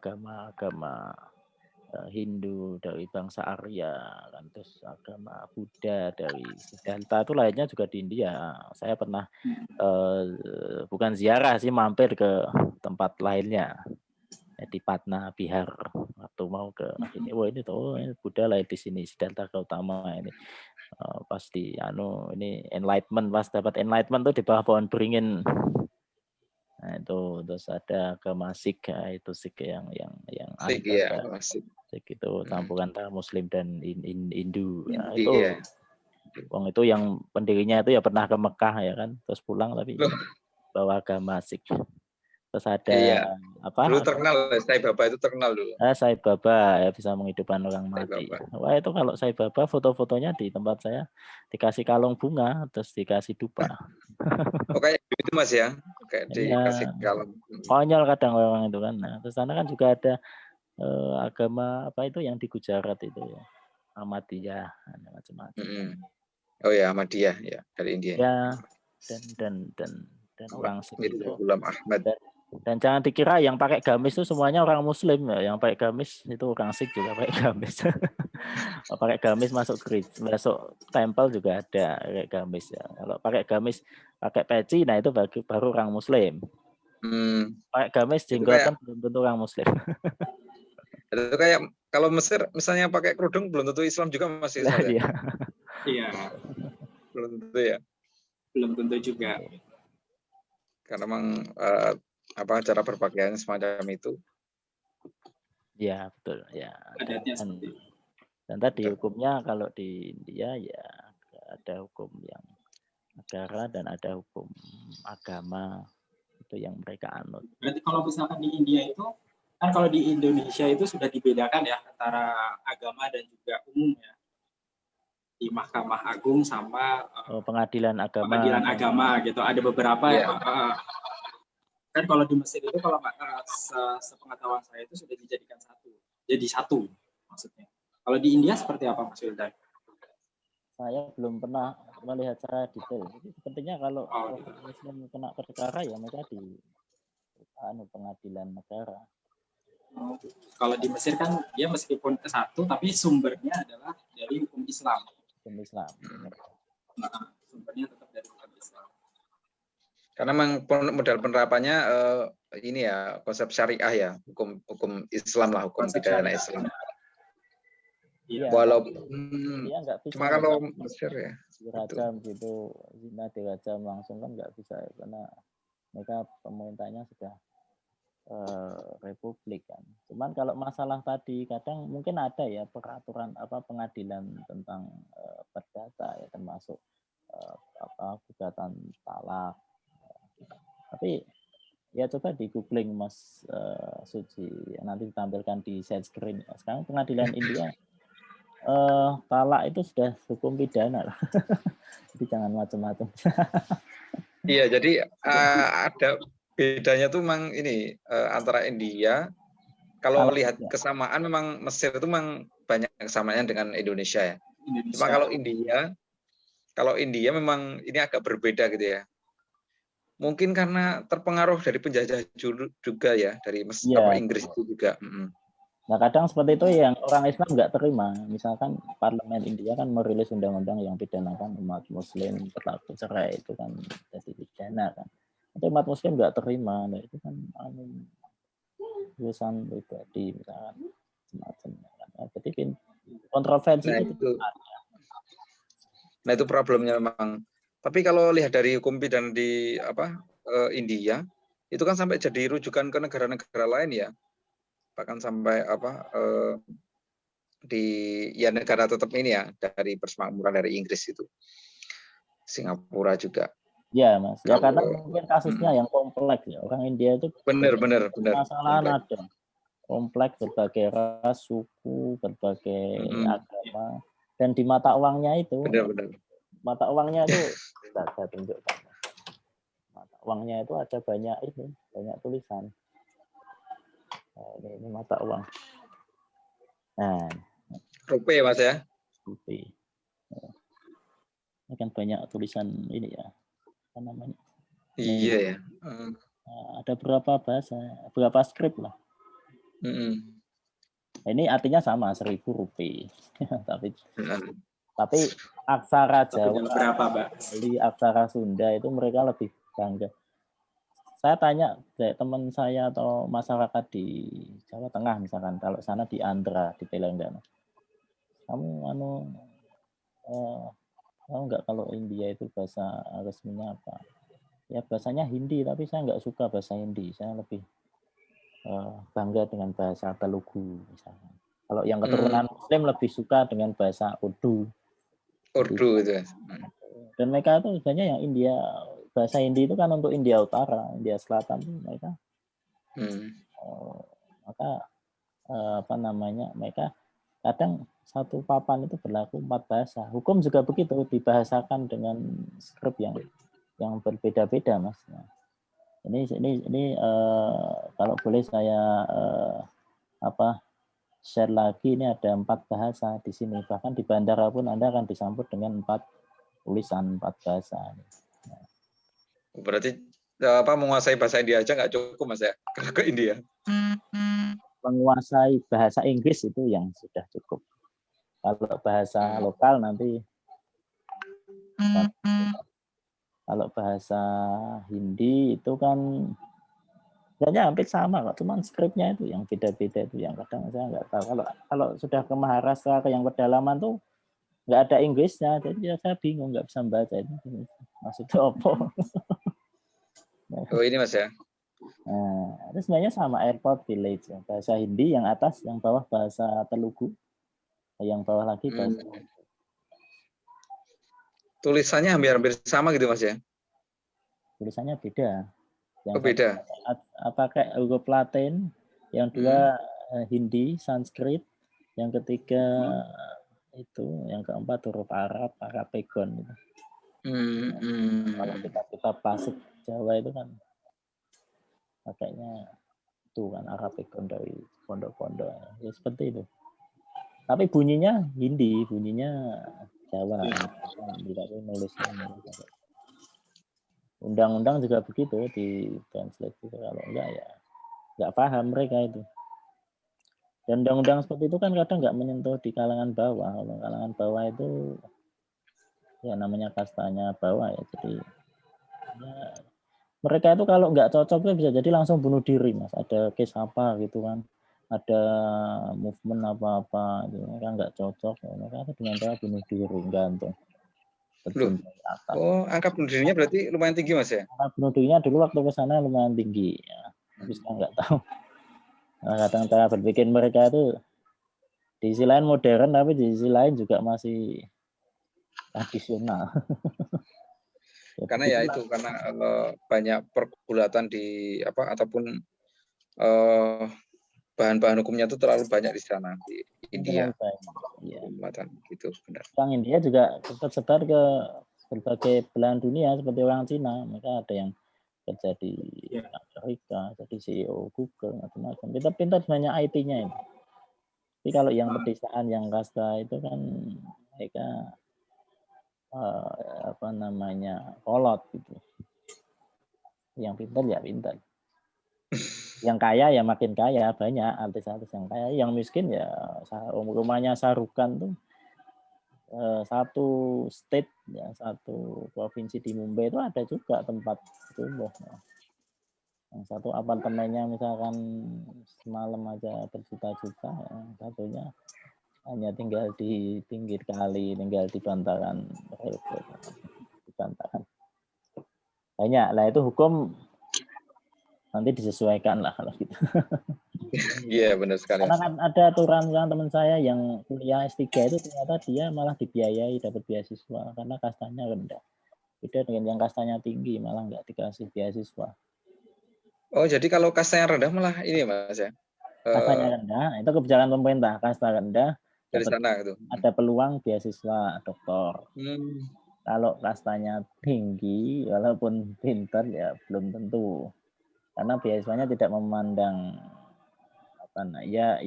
Hindu, dari bangsa Arya, dan terus agama Buddha dari Siddhartha itu lainnya juga di India. Saya pernah bukan ziarah sih, mampir ke tempat lainnya di Patna, Bihar. Waktu mau ke sini, ini Buddha lain di sini, Siddhartha Gautama ini. Pas di ini enlightenment, pas dapat enlightenment tuh di bawah pohon beringin. Nah itu terus ada agama Sikh, itu Sikh yang Sikh ya, Sikh itu campuran antara Muslim dan Hindu. Nah, itu Wong itu yang pendirinya itu ya pernah ke Mekah ya kan, terus pulang tapi bawa agama Sikh. Terus ada dulu terkenal, Sai Baba itu terkenal dulu. Sai Baba ya, bisa menghidupkan orang mati. Wah itu kalau Sai Baba foto-fotonya di tempat saya dikasih kalung bunga, terus dikasih dupa. Oh kayak itu Mas ya, kayak dikasih kalung. Konyol kadang orang itu kan. Nah, terus sana kan juga ada agama apa itu yang di Gujarat itu ya, Ahmadiyah, macam-macam. Oh ya, Ahmadiyah ya, dari India. Ya, dan orang Sikh itu. Ghulam Ahmad. Dan jangan dikira yang pakai gamis itu semuanya orang Muslim ya. Yang pakai gamis itu orang Sikh juga pakai gamis. Pakai gamis masuk tempel juga ada pakai gamis ya. Kalau pakai gamis pakai peci, nah itu baru orang Muslim. Pakai gamis jenggotan belum tentu orang Muslim. Itu kayak kalau Mesir misalnya pakai kerudung belum tentu Islam juga masih. Iya. Belum tentu ya. Belum tentu juga. Karena memang cara berpakaian semacam itu. Ya betul ya. Dan tadi hukumnya kalau di India ya ada hukum yang negara dan ada hukum agama itu yang mereka anut. Berarti kalau misalkan di India itu kan kalau di Indonesia itu sudah dibedakan ya antara agama dan juga umum ya. Di Mahkamah Agung sama pengadilan agama gitu. Ada beberapa kan kalau di Mesir itu kalau sepengetahuan saya itu sudah dijadikan jadi satu maksudnya. Kalau di India seperti apa Mas Wildan? Saya belum pernah melihat secara detail. Jadi sepertinya kalau Muslim kena perkara ya mereka di pengadilan negara. Kalau di Mesir kan dia meskipun satu tapi sumbernya adalah dari hukum Islam. Hukum Islam. Nah, sumbernya tetap dari hukum Islam. Karena memang modal penerapannya ini ya konsep syariah ya, hukum Islam lah, hukum pidana Islam. Iya, walaupun dia nggak bisa. Cuma kalau Mesir ya. Dirajam gitu, zina dirajam langsung kan nggak bisa ya, karena mereka pemerintahnya sudah republik kan. Cuman kalau masalah tadi kadang mungkin ada ya peraturan pengadilan tentang perdata ya, termasuk gugatan talak. Tapi ya coba di googling Mas Suci, nanti ditampilkan di share screen. Sekarang pengadilan India talak itu sudah hukum pidana. Jadi jangan macam-macam. Iya, jadi ada bedanya tuh memang ini antara India. Kalau lihat kesamaan memang Mesir itu memang banyak kesamaannya dengan Indonesia ya. Cuma kalau India memang ini agak berbeda gitu ya. Mungkin karena terpengaruh dari penjajah juga ya, dari Inggris itu juga. Nah kadang seperti itu yang orang Islam nggak terima. Misalkan parlemen India kan merilis undang-undang yang pidanakan umat Muslim berlaku cerai, itu kan jadi pidana kan. Tapi umat Muslim nggak terima. Nah itu kan urusan pribadi misalkan semacam. Jadi kontroversi itu ada. Nah itu problemnya memang. Tapi kalau lihat dari hukum pidana di India, itu kan sampai jadi rujukan ke negara-negara lain ya. Bahkan sampai di negara tetap ini ya, dari persemakmuran dari Inggris itu. Singapura juga. Ya Mas, ya karena mungkin kasusnya yang kompleks ya. Orang India itu benar. Masalah ada kompleks, berbagai ras, suku, berbagai agama, dan di mata uangnya itu. Benar. Mata uangnya itu saya tunjukkan. Mata uangnya itu ada banyak tulisan. Nah, ini mata uang. Nah, rupiah Mas ya. Rupiah. Ini kan banyak tulisan ini ya. Apa namanya? Iya ya. Ada berapa bahasa, berapa skrip lah. Ini artinya sama 1.000 rupiah. Tapi aksara Jawa, Bali, aksara Sunda itu mereka lebih bangga. Saya tanya teman saya atau masyarakat di Jawa Tengah misalkan, kalau sana di Andhra, di Telangana, kamu tahu nggak kalau India itu bahasa resminya apa? Ya bahasanya Hindi, tapi saya nggak suka bahasa Hindi. Saya lebih bangga dengan bahasa Telugu misalkan. Kalau yang keturunan Muslim lebih suka dengan bahasa Urdu itu. Dan mereka itu sebenarnya yang India, bahasa Hindi itu kan untuk India Utara, India Selatan itu mereka. Mereka kadang satu papan itu berlaku 4 bahasa. Hukum juga begitu, dibahasakan dengan skrip yang berbeda-beda, Mas. Nah, ini kalau boleh saya share lagi, ini ada 4 bahasa di sini. Bahkan di bandara pun Anda akan disambut dengan 4 tulisan, 4 bahasa. Nah. Berarti menguasai bahasa India aja nggak cukup Mas ya, kalau ke India? Menguasai bahasa Inggris itu yang sudah cukup. Kalau bahasa lokal nanti, kalau bahasa Hindi itu kan sebenarnya hampir sama kok, cuman skripnya itu yang beda-beda itu yang kadang saya nggak tahu. Kalau sudah ke Maharashtra, ke yang pedalaman tuh nggak ada Inggrisnya, jadi saya bingung, nggak bisa membaca itu maksudnya apa. Oh ini Mas ya. Nah, itu sebenarnya sama airport village ya. Bahasa Hindi yang atas, yang bawah bahasa Telugu, yang bawah lagi bahasa. Tulisannya hampir sama gitu Mas ya? Tulisannya beda. Yang beda. Pakai huruf Latin, Yang dua Hindi, Sanskrit. Yang ketiga itu, yang keempat huruf Arab, Arapegon. Gitu. Kalau kita klasik Jawa itu kan pakainya itu kan Arapegon dari pondok-pondok. Ya seperti itu. Tapi bunyinya Hindi, bunyinya Jawa. Tidak nulisnya. Undang-undang juga begitu di translate juga. Kalau enggak ya nggak paham mereka itu. Dan undang-undang seperti itu kan kadang nggak menyentuh di kalangan bawah. Kalau kalangan bawah itu ya namanya kastanya bawah ya. Jadi ya, mereka itu kalau nggak cocok bisa jadi langsung bunuh diri, Mas. Ada case apa gitu kan. Ada movement apa-apa gitu. Mereka nggak cocok. Mereka itu dengan cara bunuh diri, gantung. Terjun dari atas. Oh, angka bunuh dirinya berarti lumayan tinggi, Mas ya? Angka bunuh dirinya dulu waktu ke sana lumayan tinggi. Ya. Tapi sekarang nggak tahu. Nah, kadang cara berpikir mereka itu di sisi lain modern, tapi di sisi lain juga masih tradisional. Karena ya itu karena banyak pergulatan di apa ataupun bahan-bahan hukumnya itu terlalu banyak di sana di India. Ya. Gitu benar. Orang India juga tersebar ke berbagai belahan dunia seperti orang Cina. Mereka ada yang kerja di Amerika, jadi CEO Google, macam-macam. Pintar-pintar banyak IT-nya ini. Tapi kalau yang pedesaan, yang kasta itu kan mereka apa namanya kolot gitu. Yang pintar ya pintar. Yang kaya ya makin kaya, banyak artis-artis yang kaya. Yang miskin ya rumahnya Sarukan tuh satu state ya, satu provinsi di Mumbai itu ada juga tempat tumbuh. Yang satu apartemennya misalkan semalam aja berjuta-juta, yang satunya hanya tinggal di pinggir kali, tinggal di bantaran railway, di bantaran. Banyak lah itu hukum nanti disesuaikan lah kalau gitu. Iya benar sekali. Karena kan ada aturan teman saya yang kuliah S3 itu ternyata dia malah dibiayai dapat beasiswa karena kastanya rendah. Beda dengan yang kastanya tinggi malah nggak dikasih beasiswa. Oh jadi kalau kastanya rendah malah ini Mas ya? Kastanya rendah itu kebijakan pemerintah, kasta rendah dari sana gitu. Ada peluang beasiswa doktor. Kalau kastanya tinggi walaupun pintar ya belum tentu. Karena beasiswanya tidak memandang ya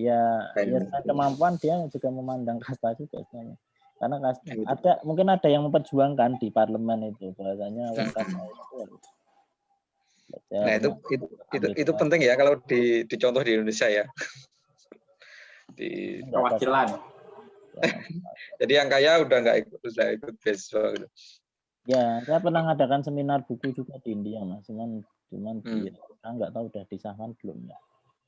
kemampuan, dia juga memandang kasta juga sebenarnya. Karena mungkin ada yang memperjuangkan di parlemen itu bahasanya orang kasta itu harus belajar. Nah itu penting ya kalau dicontoh di Indonesia ya. Di perwakilan. Jadi yang kaya udah nggak ikut beasiswa gitu. Ya, saya pernah ngadakan seminar buku juga di India, Mas. Cuman saya nggak tahu udah disahkan belum ya.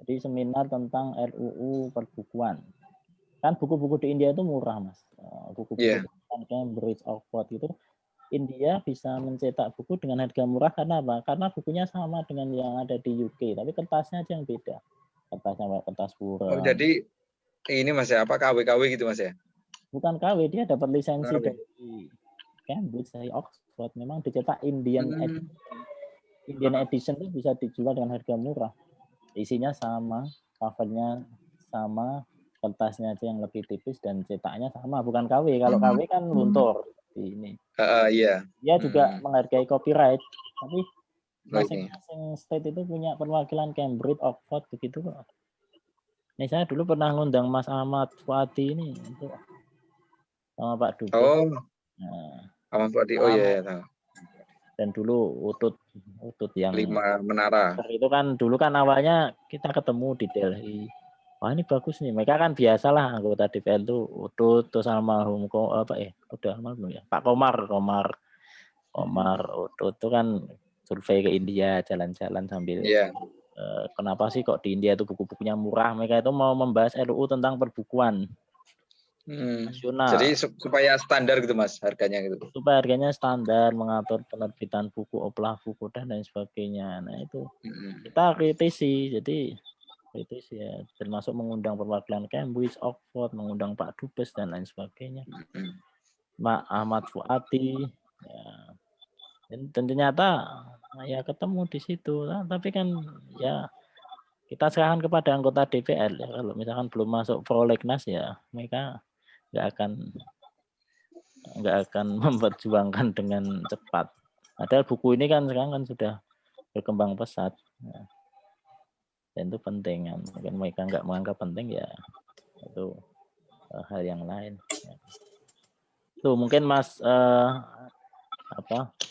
Jadi seminar tentang RUU perbukuan. Kan buku-buku di India itu murah, Mas. Buku-buku Cambridge, Oxford itu India bisa mencetak buku dengan harga murah karena apa? Karena bukunya sama dengan yang ada di UK, tapi kertasnya aja yang beda. Kertasnya kertas pura. Oh, jadi ini Mas ya, apa KW-KW gitu Mas ya? Bukan KW, dia dapat lisensi dari Cambridge, dari Oxford. Memang dicetak Indian edition itu bisa dijual dengan harga murah. Isinya sama, covernya sama, kertasnya aja yang lebih tipis dan cetaknya sama, bukan KW. Kalau KW kan luntur ini. Iya. Dia juga menghargai copyright, tapi masing-masing state itu punya perwakilan Cambridge, Oxford begitu kok. Ini saya dulu pernah ngundang Mas Ahmad Fuadi ini untuk sama Pak Dubes. Oh. Ahmad Fuadi. Oh iya, tahu. Dan dulu Utut yang 5 menara. Itu kan dulu kan awalnya kita ketemu di Delhi. Wah ini bagus nih. Mereka kan biasalah anggota DPR itu Utut terus almarhum udah almarhum ya. Pak Komar Utut itu kan survei ke India jalan-jalan sambil kenapa sih kok di India itu buku-bukunya murah? Mereka itu mau membahas RUU tentang perbukuan nasional. Jadi supaya standar gitu Mas harganya gitu. Supaya harganya standar, mengatur penerbitan buku, oplah buku dan lain sebagainya. Nah itu kita kritisi, jadi kritisi ya, termasuk mengundang perwakilan Cambridge, Oxford, mengundang Pak Dubes dan lain sebagainya. Mak Ahmad Fuadi, ya. Dan ternyata ya ketemu di situ, nah, tapi kan ya kita serahkan kepada anggota DPR ya. Kalau misalkan belum masuk prolegnas ya mereka nggak akan memperjuangkan dengan cepat. Padahal buku ini kan sekarang kan sudah berkembang pesat. Ya. Dan itu penting kan. Mungkin mereka nggak menganggap penting ya itu hal yang lain. Ya. Tuh mungkin Mas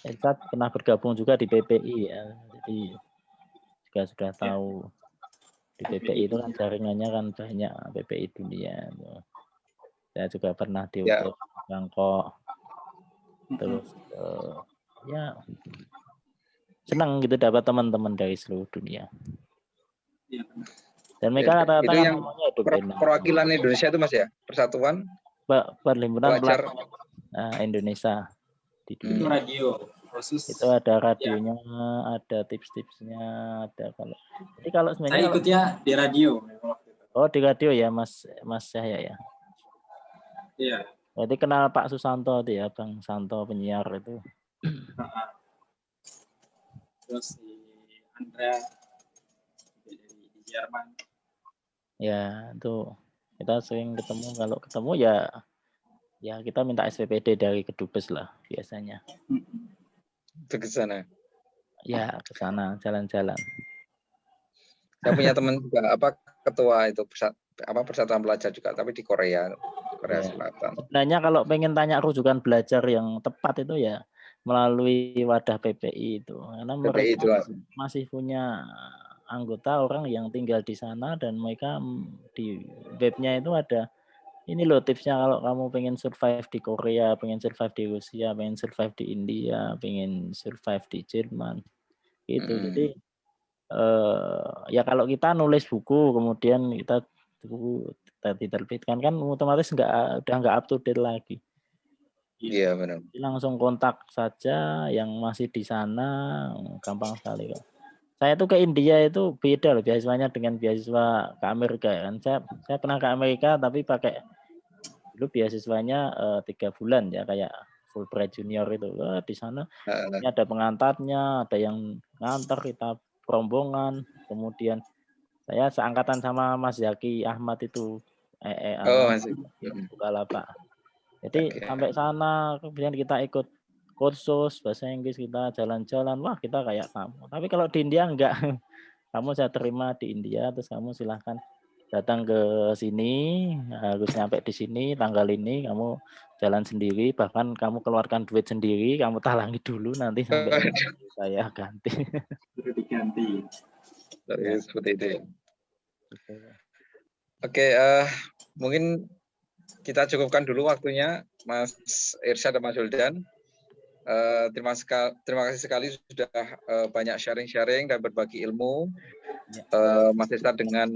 Irsad pernah bergabung juga di PPI ya. Jadi juga sudah tahu di PPI itu kan jaringannya kan banyak, PPI dunia. Saya juga pernah diutus Bangkok. Terus ya senang gitu dapat teman-teman dari seluruh dunia. Dan mereka rata-rata itu kan yang perwakilan Indonesia itu Mas ya, Persatuan Perhimpunan Pelajar Indonesia di dunia. Itu radio khusus. Itu ada radionya, ada tips-tipsnya, ada kalau. Jadi kalau sebenarnya saya ikutnya di radio. Oh di radio ya Mas Yahya ya. Iya. Berarti kenal Pak Susanto itu ya, Bang Santo penyiar itu. Terus si Andrea di Jerman. Ya itu kita sering ketemu, kalau ketemu ya kita minta SPPD dari Kedubes lah biasanya. Itu ke sana. Ya ke sana jalan-jalan. Saya punya teman juga ketua itu Persatuan Pelajar juga, tapi di Korea Selatan. Sebenarnya kalau pengen tanya rujukan belajar yang tepat itu ya melalui wadah PPI itu, karena mereka masih punya anggota orang yang tinggal di sana dan mereka di webnya itu ada ini loh tipsnya kalau kamu pengen survive di Korea, pengen survive di Rusia, pengen survive di India, pengen survive di Jerman gitu. Jadi ya kalau kita nulis buku kemudian kita diterbitkan kan otomatis udah nggak up to date lagi. Iya benar. Langsung kontak saja yang masih di sana, gampang sekali kok. Saya tuh ke India itu beda loh beasiswanya dengan beasiswa ke Amerika kan. Saya pernah ke Amerika tapi pakai dulu beasiswanya 3 bulan ya kayak Fulbright Junior itu. Di sana ini ada pengantarnya, ada yang ngantar kita rombongan, kemudian saya seangkatan sama Mas Zaki Ahmad itu Bukalapak. Jadi sampai sana kemudian kita ikut kursus bahasa Inggris, kita jalan-jalan, wah kita kayak kamu. Tapi kalau di India enggak, kamu saya terima di India, terus kamu silahkan datang ke sini, harus nyampe di sini tanggal ini, kamu jalan sendiri, bahkan kamu keluarkan duit sendiri, kamu talangi dulu nanti sampai saya ganti. Diganti. Seperti itu. Oke, mungkin kita cukupkan dulu waktunya, Mas Irsyad dan Mas Wildan. Terima kasih sekali sudah banyak sharing-sharing dan berbagi ilmu. Mas Irsyad dengan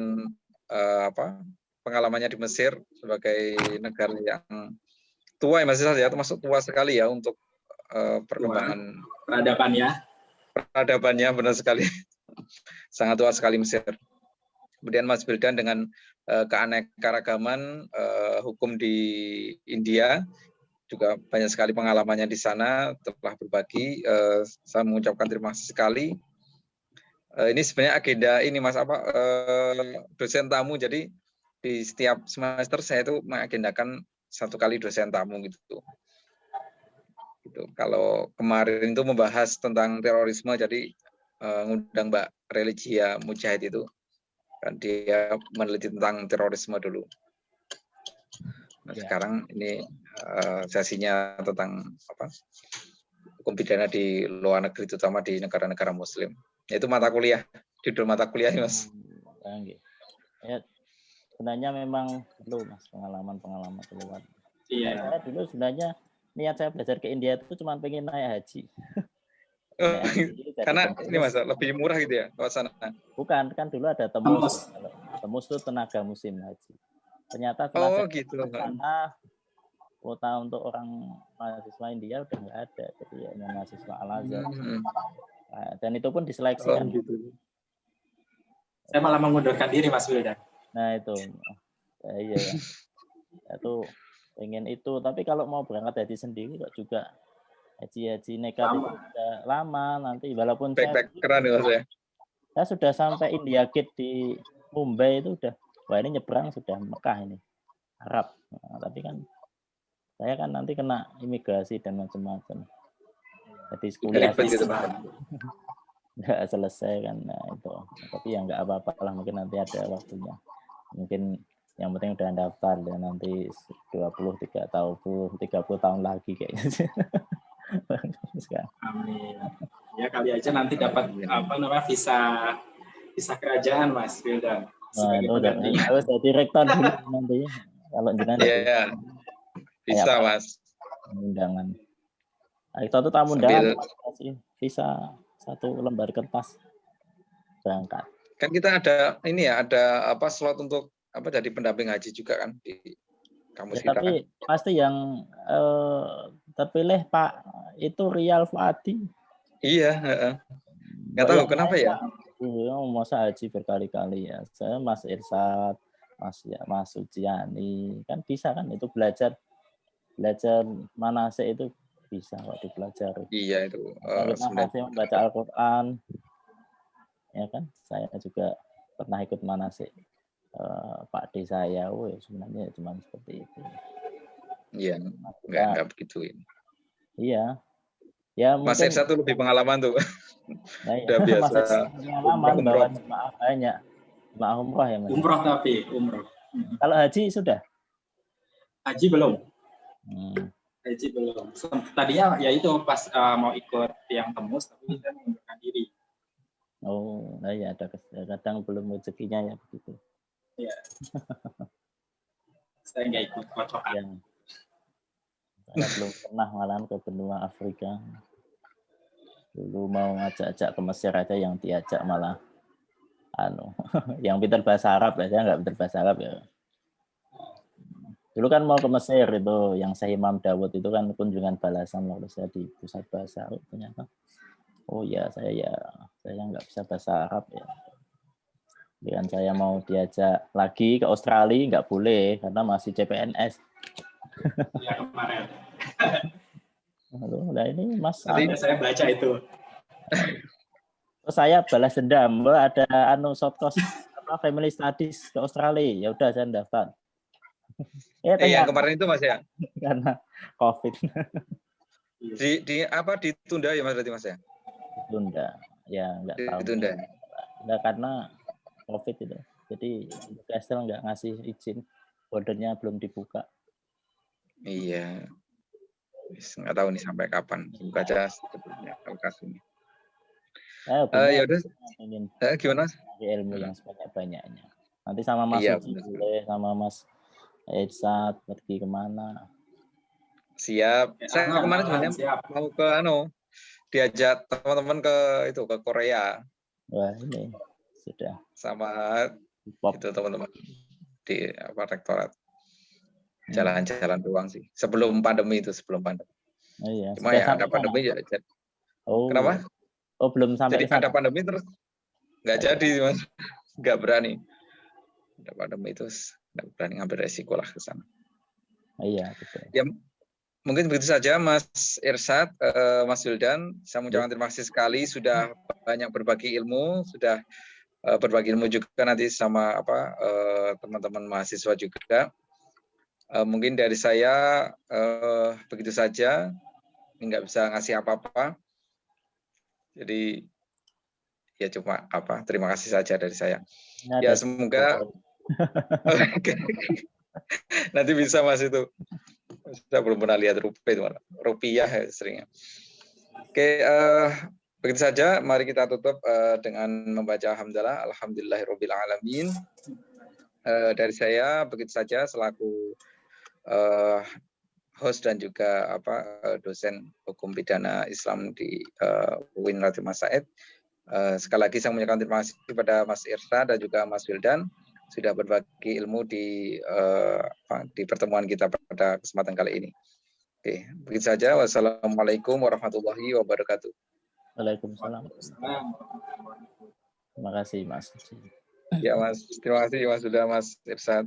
pengalamannya di Mesir sebagai negara yang tua ya Mas Irsyad ya, termasuk tua sekali ya untuk perkembangan peradabannya benar sekali. Sangat tua sekali Mesir. Kemudian Mas Wildan dengan keanekaragaman hukum di India, juga banyak sekali pengalamannya di sana, telah berbagi. Saya mengucapkan terima kasih sekali. Ini sebenarnya agenda ini Mas dosen tamu, jadi di setiap semester saya itu mengagendakan 1 kali dosen tamu gitu. Kalau kemarin itu membahas tentang terorisme, jadi ngundang Mbak Religia Mujahid itu. Dan dia meneliti tentang terorisme dulu. Nah, sekarang ini sesinya tentang hukum pidana di luar negeri, terutama di negara-negara Muslim. Yaitu mata kuliah, judul mata kuliah, Mas. Ya, sebenarnya memang perlu Mas pengalaman keluar. Iya. Saya dulu sebenarnya niat saya belajar ke India itu cuma pengen naik haji. Karena ini Mas lebih murah gitu ya lewat sana. Bukan, kan dulu ada Temus. Temus itu tenaga musim haji. Ternyata setelah sana kuota untuk orang mahasiswa India udah nggak ada, jadi hanya mahasiswa Al-Azhar. Nah, dan itu pun diseleksi kan. Gitu. Saya malah mengundurkan diri Mas Wildan. Nah itu, iya ya. Itu pengen itu, tapi kalau mau berangkat haji sendiri kok juga haji nekat itu udah lama nanti, walaupun backpackeran ya Mas ya. Saya sudah sampai India Gate di Mumbai itu udah, wah ini nyebrang sudah Mekah ini, Arab. Nah, tapi kan saya kan nanti kena imigrasi dan macam-macam. Jadi kuliah Ribet gitu, nggak selesai kan, nah itu. Tapi ya nggak apa-apa lah, mungkin nanti ada waktunya. Mungkin yang penting udah daftar dan nanti 23 tahun 30 tahun lagi kayaknya. Amin. Ya kali aja nanti dapat visa kerajaan Mas Wildan. Nah, itu harus jadi rektor dulu nanti. Kalau jenengan bisa Mas. Undangan. Rektor itu tamu undangan visa 1 lembar kertas berangkat. Kan kita ada ini ya, ada apa slot untuk apa jadi pendamping haji juga kan di kampus ya, kita. Tapi pasti yang terpilih Pak itu Rial Fuadi. Iya, nggak tahu kenapa ya. Masa haji berkali-kali ya. Saya Mas Irsad, Mas Suciani kan bisa kan itu belajar manasik itu bisa kok dipelajari. Iya itu. Kita masih membaca Al-Quran, ya kan. Saya juga pernah ikut manasik. Pak D saya, sebenarnya cuma seperti itu. Iya, nggak begitu ini. Iya. Ya, Mas Irsad tuh lebih pengalaman tuh. Nah, ya. Udah biasa. Pengalaman bawa jemaah banyak. Jemaah umroh ya Mas. Umroh tapi umroh. Kalau haji sudah? Haji belum. Haji belum. Tadinya ya itu pas mau ikut yang Temus tapi kita mengundurkan diri. Oh, nah ya ada kadang belum rezekinya ya begitu. Iya. Saya nggak ikut kocokan. Ya. Saya belum pernah malahan ke benua Afrika. Dulu mau ngajak-ajak ke Mesir aja yang diajak malah yang pintar bahasa Arab ya, saya nggak pintar bahasa Arab ya. Dulu kan mau ke Mesir itu, yang Syekh Imam Dawud itu kan kunjungan balasan waktu saya di pusat bahasa Arab ternyata. Oh ya, saya nggak bisa bahasa Arab ya. Dan saya mau diajak lagi ke Australia nggak boleh karena masih CPNS. Ya kemarin. Nah ini Mas. Saya baca itu. Terus saya balas dendam, ada short course family studies ke Australia. Ya udah saya daftar. Yang kemarin itu Mas ya? Karena COVID. Ditunda ya Mas berarti Mas ya? Ditunda. Ya nggak tahu. Ditunda. Nggak karena COVID itu. Jadi Newcastle nggak ngasih izin, bordernya belum dibuka. Iya. Nggak tahu nih sampai kapan buka aja sebetulnya lokasinya. Ya udah. Gimana? Ilmu yang sebanyak-banyaknya. Nanti sama Mas Suci boleh, sama Mas Irsad pergi kemana? Siap. Saya kemarin sebenarnya mau ke diajak teman-teman ke Korea. Wah ini sudah. Sama itu teman-teman di rektorat. Jalan-jalan doang sih. Sebelum pandemi. Oh, iya. Cuma ya ada pandemi ya. Kenapa? Oh belum sampai. Jadi ada pandemi terus nggak jadi Mas. Nggak berani. Ada pandemi itu nggak berani ngambil resiko lah ke sana. Iya betul. Ya mungkin begitu saja Mas Irsad, Mas Wildan. Saya mengucapkan terima kasih sekali sudah banyak berbagi ilmu, sudah berbagi ilmu juga nanti sama teman-teman mahasiswa juga. Mungkin dari saya begitu saja, nggak bisa ngasih apa-apa. Jadi ya cuma terima kasih saja dari saya. Ya semoga nanti bisa Mas itu. Saya belum pernah lihat rupiah ya seringnya. Oke, begitu saja. Mari kita tutup dengan membaca hamdalah. Alhamdulillahirabbil alamin. Dari saya begitu saja selaku host dan juga dosen hukum pidana Islam di UIN Radhi Mas Said. Sekali lagi saya mengucapkan terima kasih kepada Mas Irsad dan juga Mas Wildan sudah berbagi ilmu di pertemuan kita pada kesempatan kali ini. Oke, begitu saja. Wassalamualaikum warahmatullahi wabarakatuh. Waalaikumsalam. Terima kasih Mas. Ya Mas, terima kasih Mas sudah Mas Irsad.